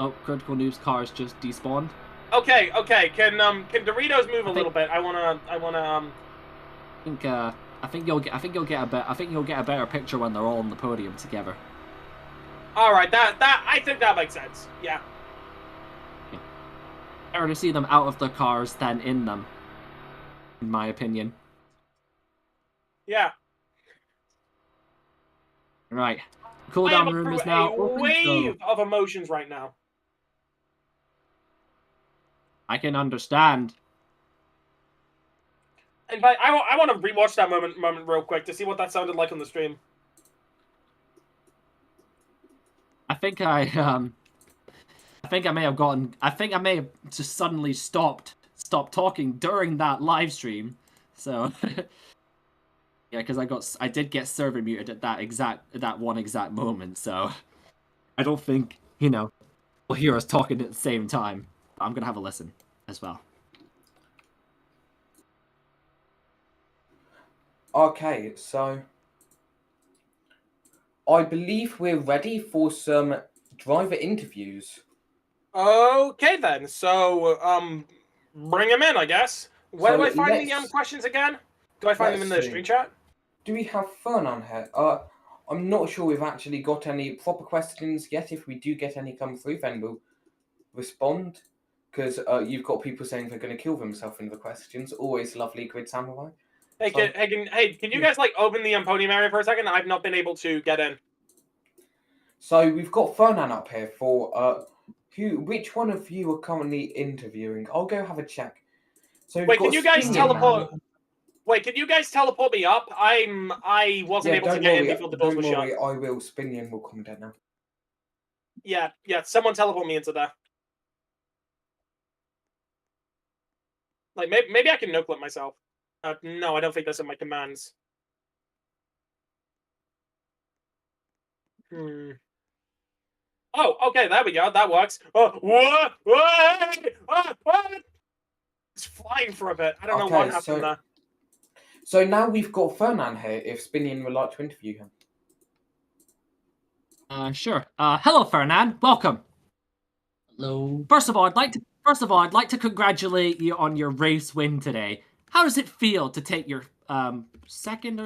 Oh, Critical Noob's cars just despawned. Okay. Can Doritos move a little bit? I wanna. I think you'll get a better picture when they're all on the podium together. All right, I think that makes sense. Yeah. Better to see them out of their cars than in them, in my opinion. Yeah. Right. Cooldown room is now open. Wave of emotions right now. I can understand. In fact, I want to rewatch that moment real quick to see what that sounded like on the stream. I think I may have just suddenly stopped talking during that live stream. So yeah, because I did get server muted at that one exact moment. So I don't think we'll hear us talking at the same time. But I'm gonna have a listen as well. Okay, so I believe we're ready for some driver interviews. Okay then. So bring him in, I guess. Where So do I find the let's- questions again? Do I find them in the let's see. stream chat? Do we have fun on here? I'm not sure we've actually got any proper questions yet. If we do get any come through, then we'll respond. Because you've got people saying they're going to kill themselves in the questions. Always lovely, Grid Samurai. Hey, So- can you guys like open the podium area for a second? I've not been able to get in. So we've got Fernan up here for which one of you are currently interviewing? I'll go have a check. So we've Wait, got can you guys Spinion teleport? now. Wait, can you guys teleport me up? I wasn't able to don't get worry, in before the doors don't were shut. worry, I will. Spinion will come down now. Yeah, someone teleport me into there. Like maybe I can no clip myself. No, I don't think that's in my commands. Oh, okay, there we go. That works. Oh, what? What? It's flying for a bit. I don't know what happened there. So now we've got Fernan here. If Spinion would like to interview him. Sure. Hello, Fernand. Welcome. Hello. First of all, I'd like to congratulate you on your race win today. How does it feel to take your second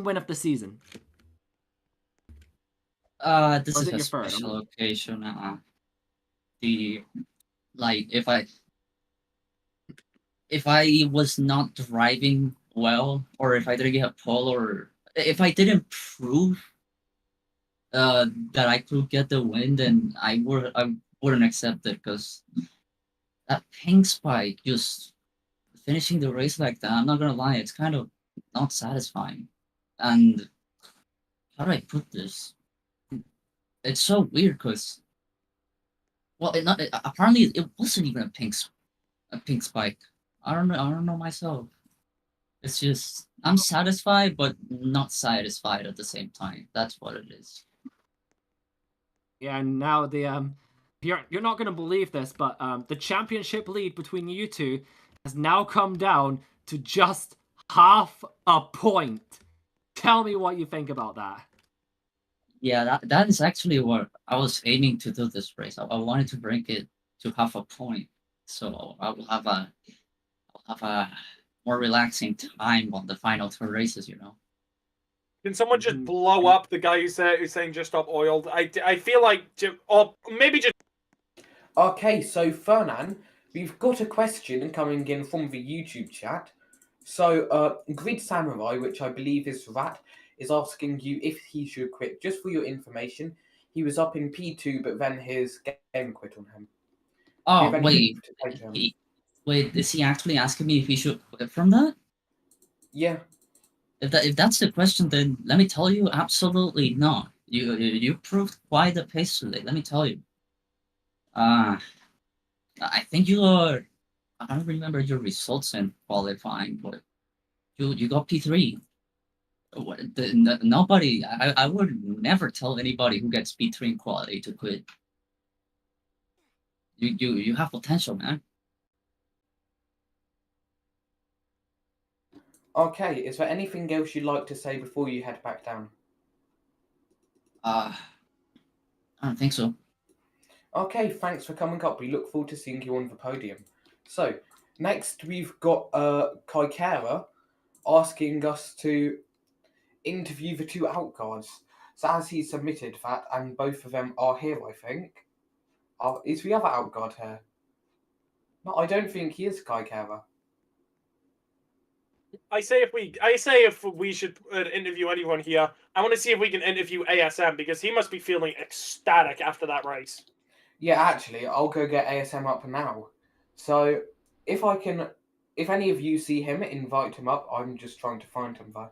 win of the season? This Or is is it a your third? special occasion. If I was not driving well, or if I didn't get a pole, or if I didn't prove that I could get the win, then I wouldn't accept it, because that pink spike, just finishing the race like that, I'm not gonna lie, it's kind of not satisfying. And how do I put this? It's so weird, because apparently it wasn't even a pink spike. I don't know myself. It's just I'm satisfied but not satisfied at the same time. That's what it is. Yeah, and now the you're not gonna believe this, but the championship lead between you two has now come down to just half a point. Tell me what you think about that. Yeah, that is actually what I was aiming to do this race. I wanted to bring it to half a point, so I'll have a more relaxing time on the final two races. Can someone just blow up the guy who's saying just stop oiled? I feel like, or maybe just. Okay, so Fernan, we've got a question coming in from the YouTube chat. So Grid Samurai, which I believe is Rat, is asking you if he should quit. Just for your information, he was up in P2, but then his game quit on him. Oh wait, is he actually asking me if he should quit from that? Yeah. If that's the question, then let me tell you, absolutely not. You proved quite the pace today. Let me tell you. I think you are. I don't remember your results in qualifying, but you got P3. Nobody. I would never tell anybody who gets P3 in quality to quit. You have potential, man. Okay, is there anything else you'd like to say before you head back down? I don't think so. Okay, thanks for coming up. We look forward to seeing you on the podium. So, next we've got Kaikera asking us to interview the two outguards. So as he submitted that, and both of them are here, I think. Is the other outguard here? No, I don't think he is Kaikera. I say if we should interview anyone here, I want to see if we can interview ASM, because he must be feeling ecstatic after that race. Yeah, actually, I'll go get ASM up now. So, if any of you see him, invite him up. I'm just trying to find him though.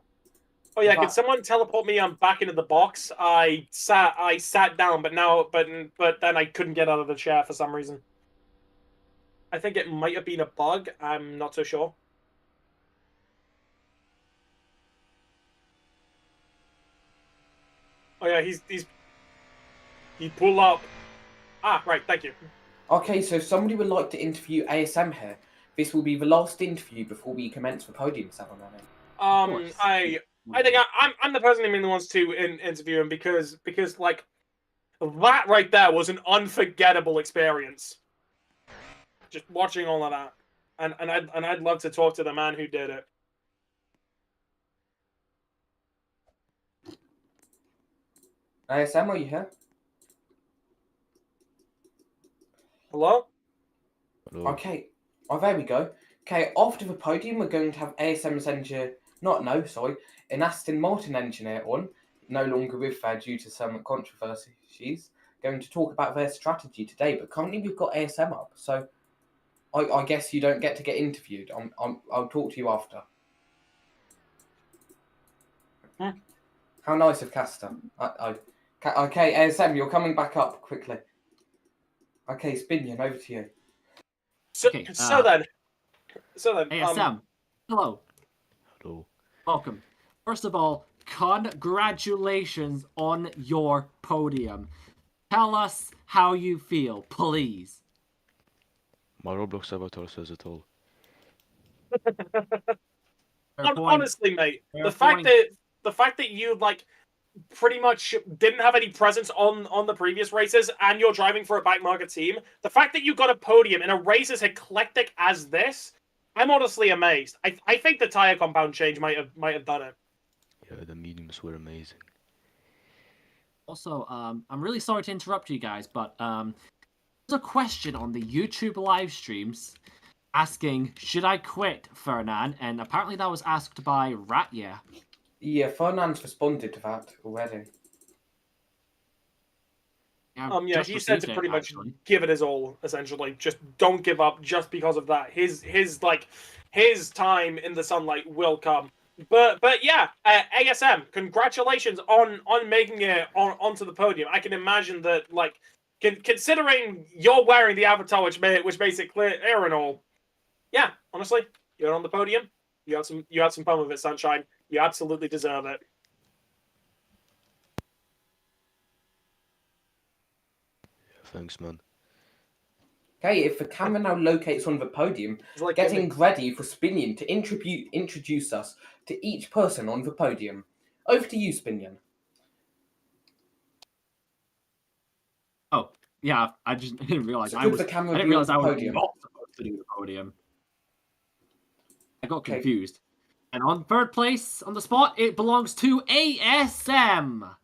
Oh yeah, can someone teleport me back into the box? I sat down, but then I couldn't get out of the chair for some reason. I think it might have been a bug. I'm not so sure. Oh yeah, he pulled up. Ah, right, thank you. Okay, so if somebody would like to interview ASM here, this will be the last interview before we commence the podium ceremony. course. I think I'm the person who wants to interview him because like that right there was an unforgettable experience. Just watching all of that, and I'd love to talk to the man who did it. ASM, are you here? Hello? Hello. Okay, oh, there we go. Okay, after the podium, we're going to have ASM's an Aston Martin engineer on, no longer with there due to some controversies, going to talk about their strategy today. But currently, we've got ASM up, so I guess you don't get to get interviewed. I'll talk to you after. How nice of Castor. Okay, ASM, you're coming back up quickly. Okay, Spinion, over to you. So, Okay, so then, ASM, hello, Hello. welcome. First of all, congratulations on your podium. Tell us how you feel, please. My Roblox avatar says it all. Fair point. honestly, mate, Fair the fact point. that you like pretty much didn't have any presence on the previous races, and you're driving for a back market team, the fact that you got a podium in a race as eclectic as this, I'm honestly amazed. I think the tire compound change might have done it. Yeah, the mediums were amazing. Also, I'm really sorry to interrupt you guys, but there's a question on the YouTube live streams asking, should I quit, Fernand? And apparently that was asked by Ratya. Yeah, Fernand's responded to that already. I've Yeah, just he said to received it, pretty much actually. give it his all, essentially. Just don't give up just because of that. His time in the sunlight will come. But yeah, ASM, congratulations on making it onto the podium. I can imagine that, like, considering you're wearing the avatar, which makes it clear and all. Yeah, honestly, you're on the podium. You had some fun with it, Sunshine. You absolutely deserve it. Thanks, man. Okay, if the camera now locates on the podium, It's like getting ready for Spinion to introduce us to each person on the podium. Over to you, Spinion. Oh, yeah, I didn't realize So I could was. the camera I didn't be on realize the I was podium? not supposed to do the podium. I got Okay. confused. And on third place on the spot, it belongs to ASM.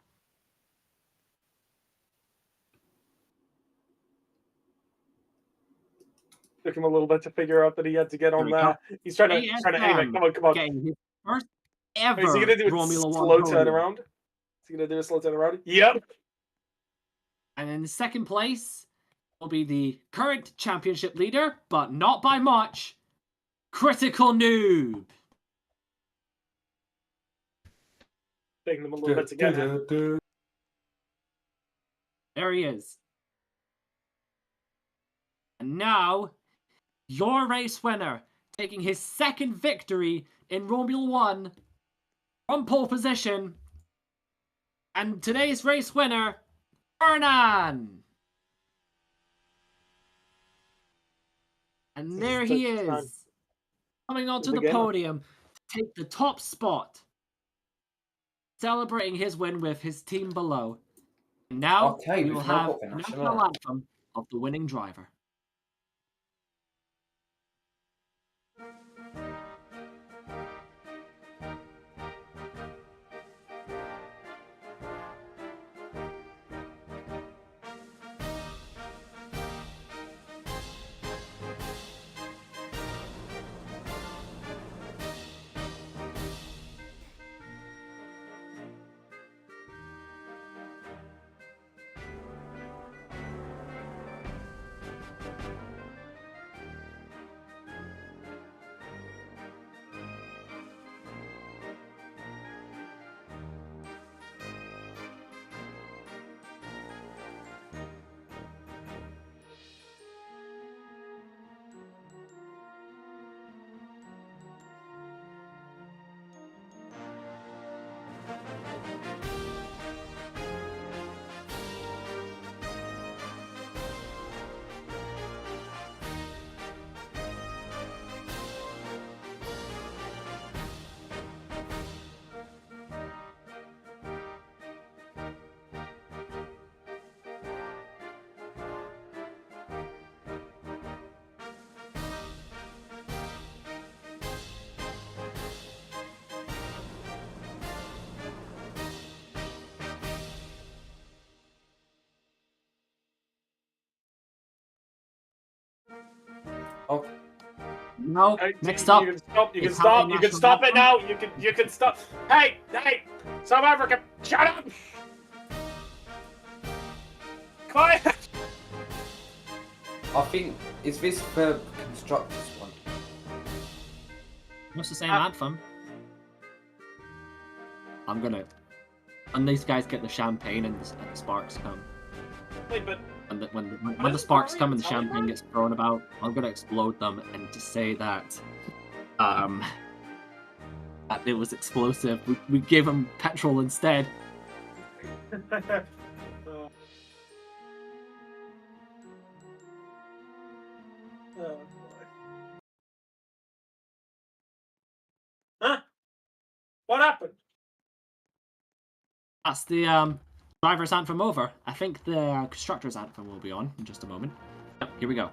Took him a little bit to figure out that he had to get on There we there. go. He's trying to aim it. Come on. Getting his first ever Is he gonna do a Romula One slow podium. turnaround? Is he gonna do a slow turnaround? Yep. And in second place will be the current championship leader, but not by much, Critical Noob. Taking them a little bit to get him. There he is. And now, your race winner, taking his second victory in Romula One from pole position. And today's race winner, Fernand. And there he is, coming onto the podium to take the top spot, celebrating his win with his team below. And now Okay, we we've will now have got the the national national anthem of the winning driver. Oh, No, Hey, next you up. can stop. You can is stop. Happy You can National stop it now. Anthem. You can stop. Hey, South Africa, shut up. Quiet. I think is this the constructors one? What's the same anthem? I'm gonna. And these guys get the champagne and the sparks come. Wait, but And when What the is sparks Mario come and the telling champagne us? gets thrown about, I'm gonna explode them and just say that that it was explosive. We gave them petrol instead. Huh? What happened? That's the driver's anthem over. I think the constructor's anthem will be on in just a moment. Yep, here we go.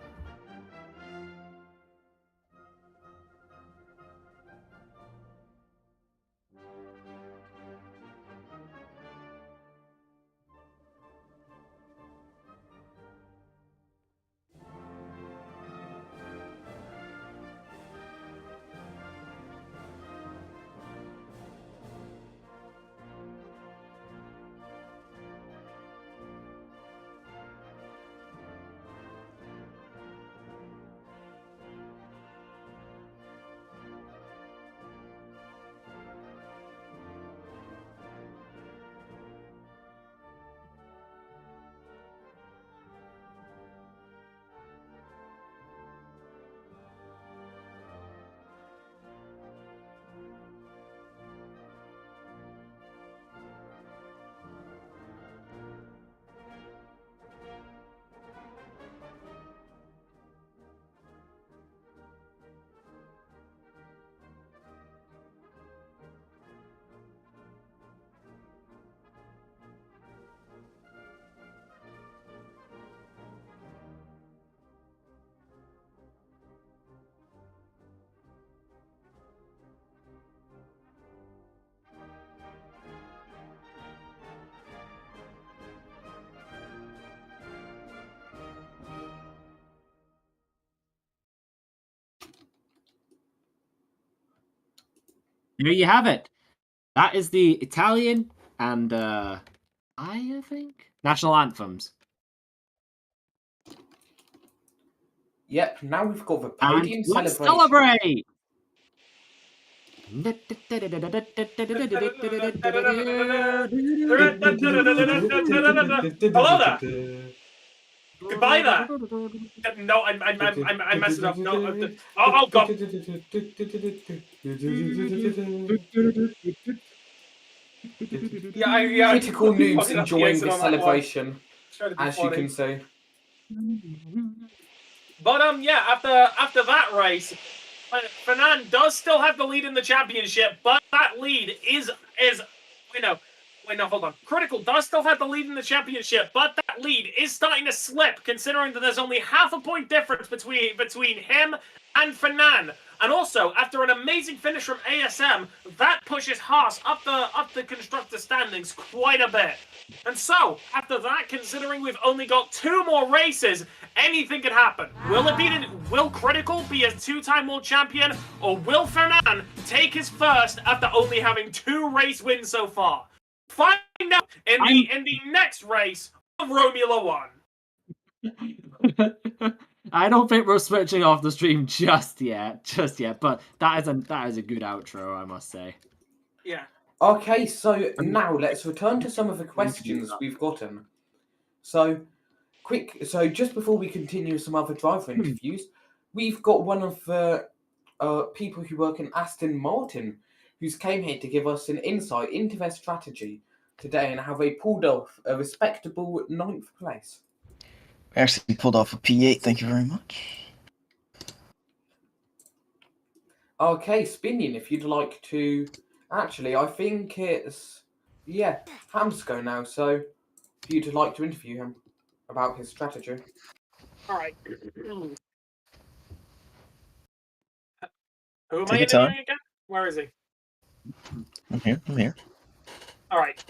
There you have it. That is the Italian and I think national anthems. Yep. Now we've got the And podium let's celebration. celebrate! Hello there. Goodbye there. No, I messed it up. No. Oh God. Yeah. Critical noobs Fucking enjoying exit the on that one. celebration, Trying to be as you funny. can see. But yeah, after that race, Fernand does still have the lead in the championship, but that lead is wait, no, hold on. Critical does still have the lead in the championship, but that lead is starting to slip, considering that there's only half a point difference between him and Fernand. And also, after an amazing finish from ASM, that pushes Haas up the constructor standings quite a bit. And so, after that, considering we've only got 2 more races, anything could happen. Will Critical be a 2-time world champion, or will Fernand take his first after only having 2 race wins so far? Find out in the next race of Romula One. I don't think we're switching off the stream just yet, but that is a good outro, I must say. Yeah. Okay, so now let's return to some of the questions we've gotten. So just before we continue some other driver interviews, we've got one of the people who work in Aston Martin who's came here to give us an insight into their strategy today and how they pulled off a respectable 9th place. We actually pulled off a P8, thank you very much. Okay, Spinion, if you'd like to... Actually, I think it's... Yeah, Ham's go now, so if you'd like to interview him about his strategy. Alright. Who am Take I your time. interviewing again? Where is he? I'm here. Alright.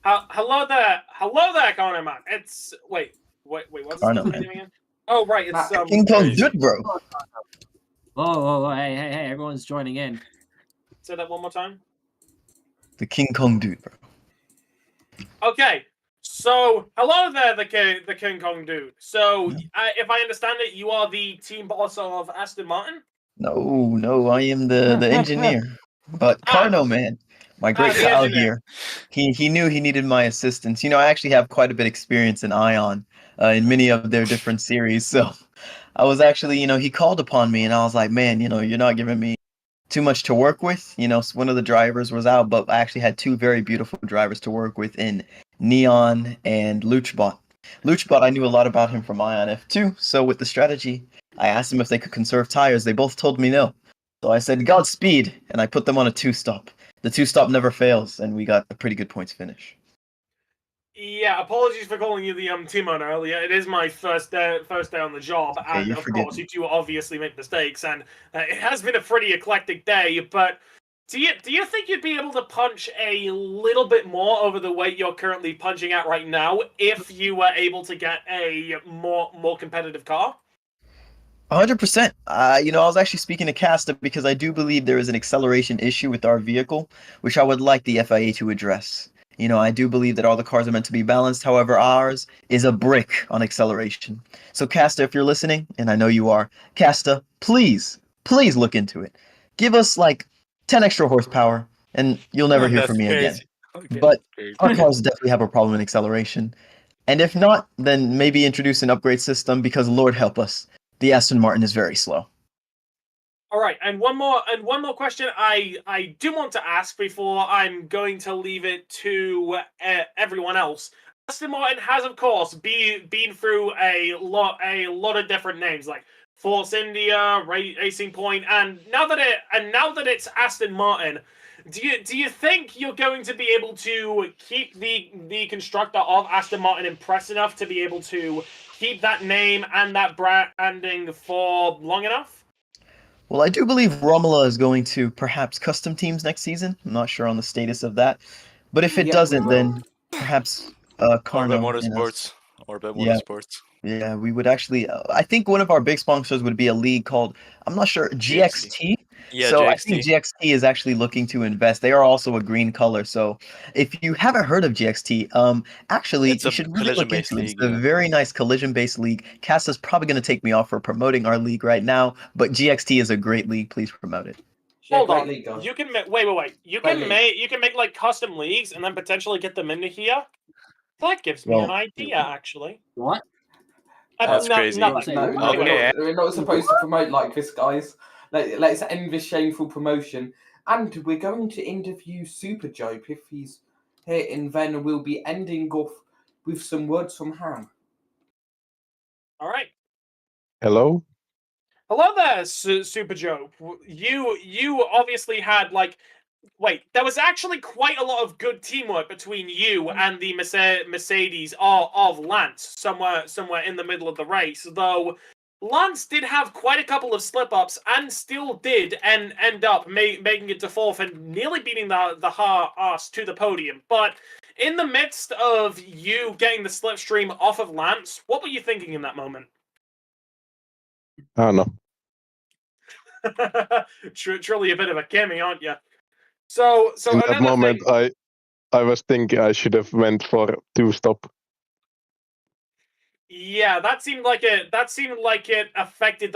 Hello there, Connor, man. It's... Wait, what's his Arno, name man. again? Oh right, it's King Kong crazy. dude, bro. Oh, hey, everyone's joining in. Say that one more time. The King Kong dude, bro. Okay, so hello there, the King Kong dude. So, if I understand it, you are the team boss of Aston Martin. No, I am the engineer. But Carno, man, my great the pal engineer. here, he knew he needed my assistance. You know, I actually have quite a bit of experience in Ion, in many of their different series. So I was actually, he called upon me, and I was like, man, you're not giving me too much to work with. One of the drivers was out, but I actually had two very beautiful drivers to work with in Neon and Luchbot. Luchbot, I knew a lot about him from Ion F2, so with the strategy, I asked them if they could conserve tires. They both told me no. So I said, Godspeed, and I put them on a two-stop. The two-stop never fails, and we got a pretty good points finish. Yeah, apologies for calling you the team owner earlier. It is my first day on the job, Okay, and you're of forgetting. course, you do obviously make mistakes, and it has been a pretty eclectic day. But do you think you'd be able to punch a little bit more over the weight you're currently punching at right now if you were able to get a more competitive car? 100%. I was actually speaking to Casta because I do believe there is an acceleration issue with our vehicle, which I would like the FIA to address. I do believe that all the cars are meant to be balanced. However, ours is a brick on acceleration. So, Casta, if you're listening, and I know you are, Casta, please look into it. Give us like 10 extra horsepower, and you'll never hear That's from me again. crazy. Okay, But crazy. our cars definitely have a problem in acceleration. And if not, then maybe introduce an upgrade system because Lord help us, the Aston Martin is very slow. All right, and one more question I do want to ask before I'm going to leave it to everyone else. Aston Martin has, of course, been through a lot of different names like Force India, Racing Point, and now that it's Aston Martin, do you think you're going to be able to keep the constructor of Aston Martin impressed enough to be able to keep that name and that branding for long enough? Well, I do believe Romula is going to perhaps custom teams next season. I'm not sure on the status of that. But if it Yeah, doesn't, we will. then perhaps Orbit Carno. Motorsports. Orbit Yeah. Motorsports. Yeah, we would actually. I think one of our big sponsors would be a league called, I'm not sure, GXT. Yeah, So I GXT. think GXT is actually looking to invest. They are also a green color. So if you haven't heard of GXT, actually It's you a should really look collision-based into it. It's league, a yeah. very nice collision-based league. Casta's probably going to take me off for promoting our league right now, but GXT is a great league. Please promote it. Yeah, Hold great on. league, guys. You can wait. You Great can league. make like custom leagues and then potentially get them into here. That gives me an Well, idea, actually. What? That's crazy. Nothing. No, Okay. we're not supposed to promote like this, guys. Let's end this shameful promotion. And we're going to interview Super Jope if he's here, and then we'll be ending off with some words from Ham. All right. Hello? Hello there, Super Joe. You obviously had like. Wait, there was actually quite a lot of good teamwork between you and the Mercedes of Lance somewhere in the middle of the race, though Lance did have quite a couple of slip-ups and still did end up making it to fourth and nearly beating the ass to the podium. But in the midst of you getting the slipstream off of Lance, what were you thinking in that moment? I don't know. Truly a bit of a Kimmy, aren't you? So In that another moment, thing. I was thinking I should have went for two-stop. Yeah, that seemed like it affected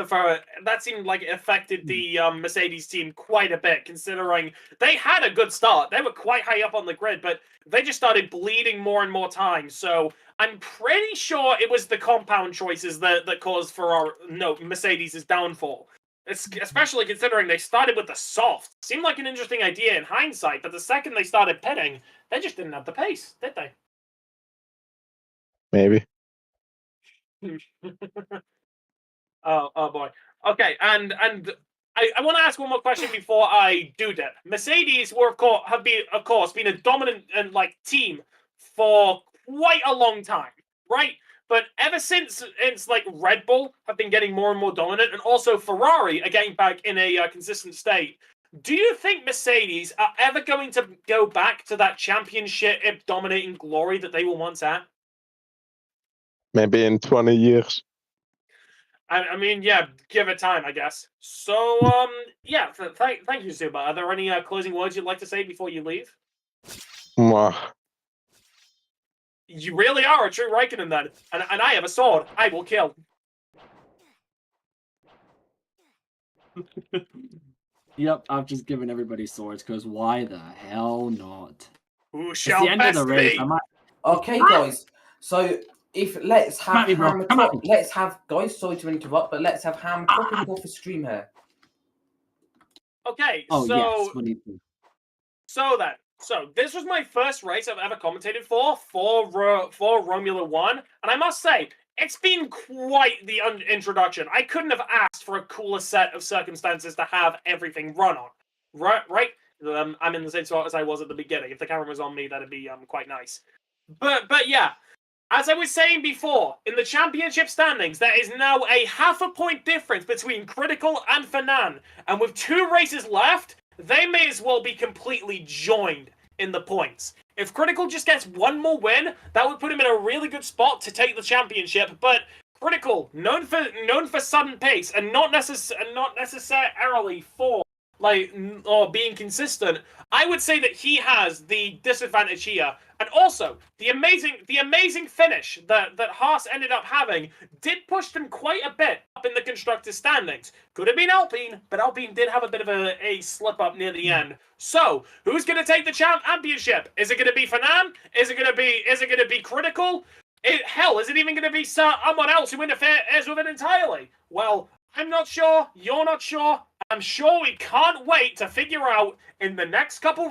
the Mercedes team quite a bit, considering they had a good start. They were quite high up on the grid, but they just started bleeding more and more time. So I'm pretty sure it was the compound choices that caused Mercedes' downfall. Especially considering they started with the soft. Seemed like an interesting idea in hindsight, but the second they started pitting, they just didn't have the pace, did they? Maybe. Oh boy. Okay, and I want to ask one more question before I do that. Mercedes have been a dominant and team for quite a long time, right? But ever since it's like Red Bull have been getting more and more dominant, and also Ferrari are getting back in a consistent state. Do you think Mercedes are ever going to go back to that championship dominating glory that they were once at? Maybe in 20 years. I mean, yeah, give it time, I guess. So, yeah, thank you, Zuba. Are there any closing words you'd like to say before you leave? Mwah. You really are a true Raikkonen then, and I have a sword. I will kill. Yep, I've just given everybody swords, because why the hell not? Who It's shall the end of the best race. me? I might... Okay, guys. So let's have Come at me, bro. Ham Come at top. me. Let's have guys. Sorry to interrupt, but let's have Ham topping off the stream here. Okay, Oh, so yes. What do you think? So this was my first race I've ever commentated for Romula One, and I must say it's been quite the introduction. I couldn't have asked for a cooler set of circumstances to have everything run on. Right? I'm in the same spot as I was at the beginning. If the camera was on me, that'd be quite nice. But yeah, as I was saying before, in the championship standings, there is now a half a point difference between Critical and Fanan, and with 2 races left, they may as well be completely joined in the points. If Critical just gets 1 more win, that would put him in a really good spot to take the championship. But Critical, known for sudden pace and not necessarily for or being consistent, I would say that he has the disadvantage here. And also, the amazing finish that Haas ended up having did push them quite a bit up in the constructors' standings. Could have been Alpine, but Alpine did have a bit of a slip up near the end. So, who's going to take the championship? Is it going to be Fanan? Is it going to be Critical? Hell, is it even going to be someone else who interferes with it entirely? Well, I'm not sure. You're not sure. I'm sure we can't wait to figure out in the next couple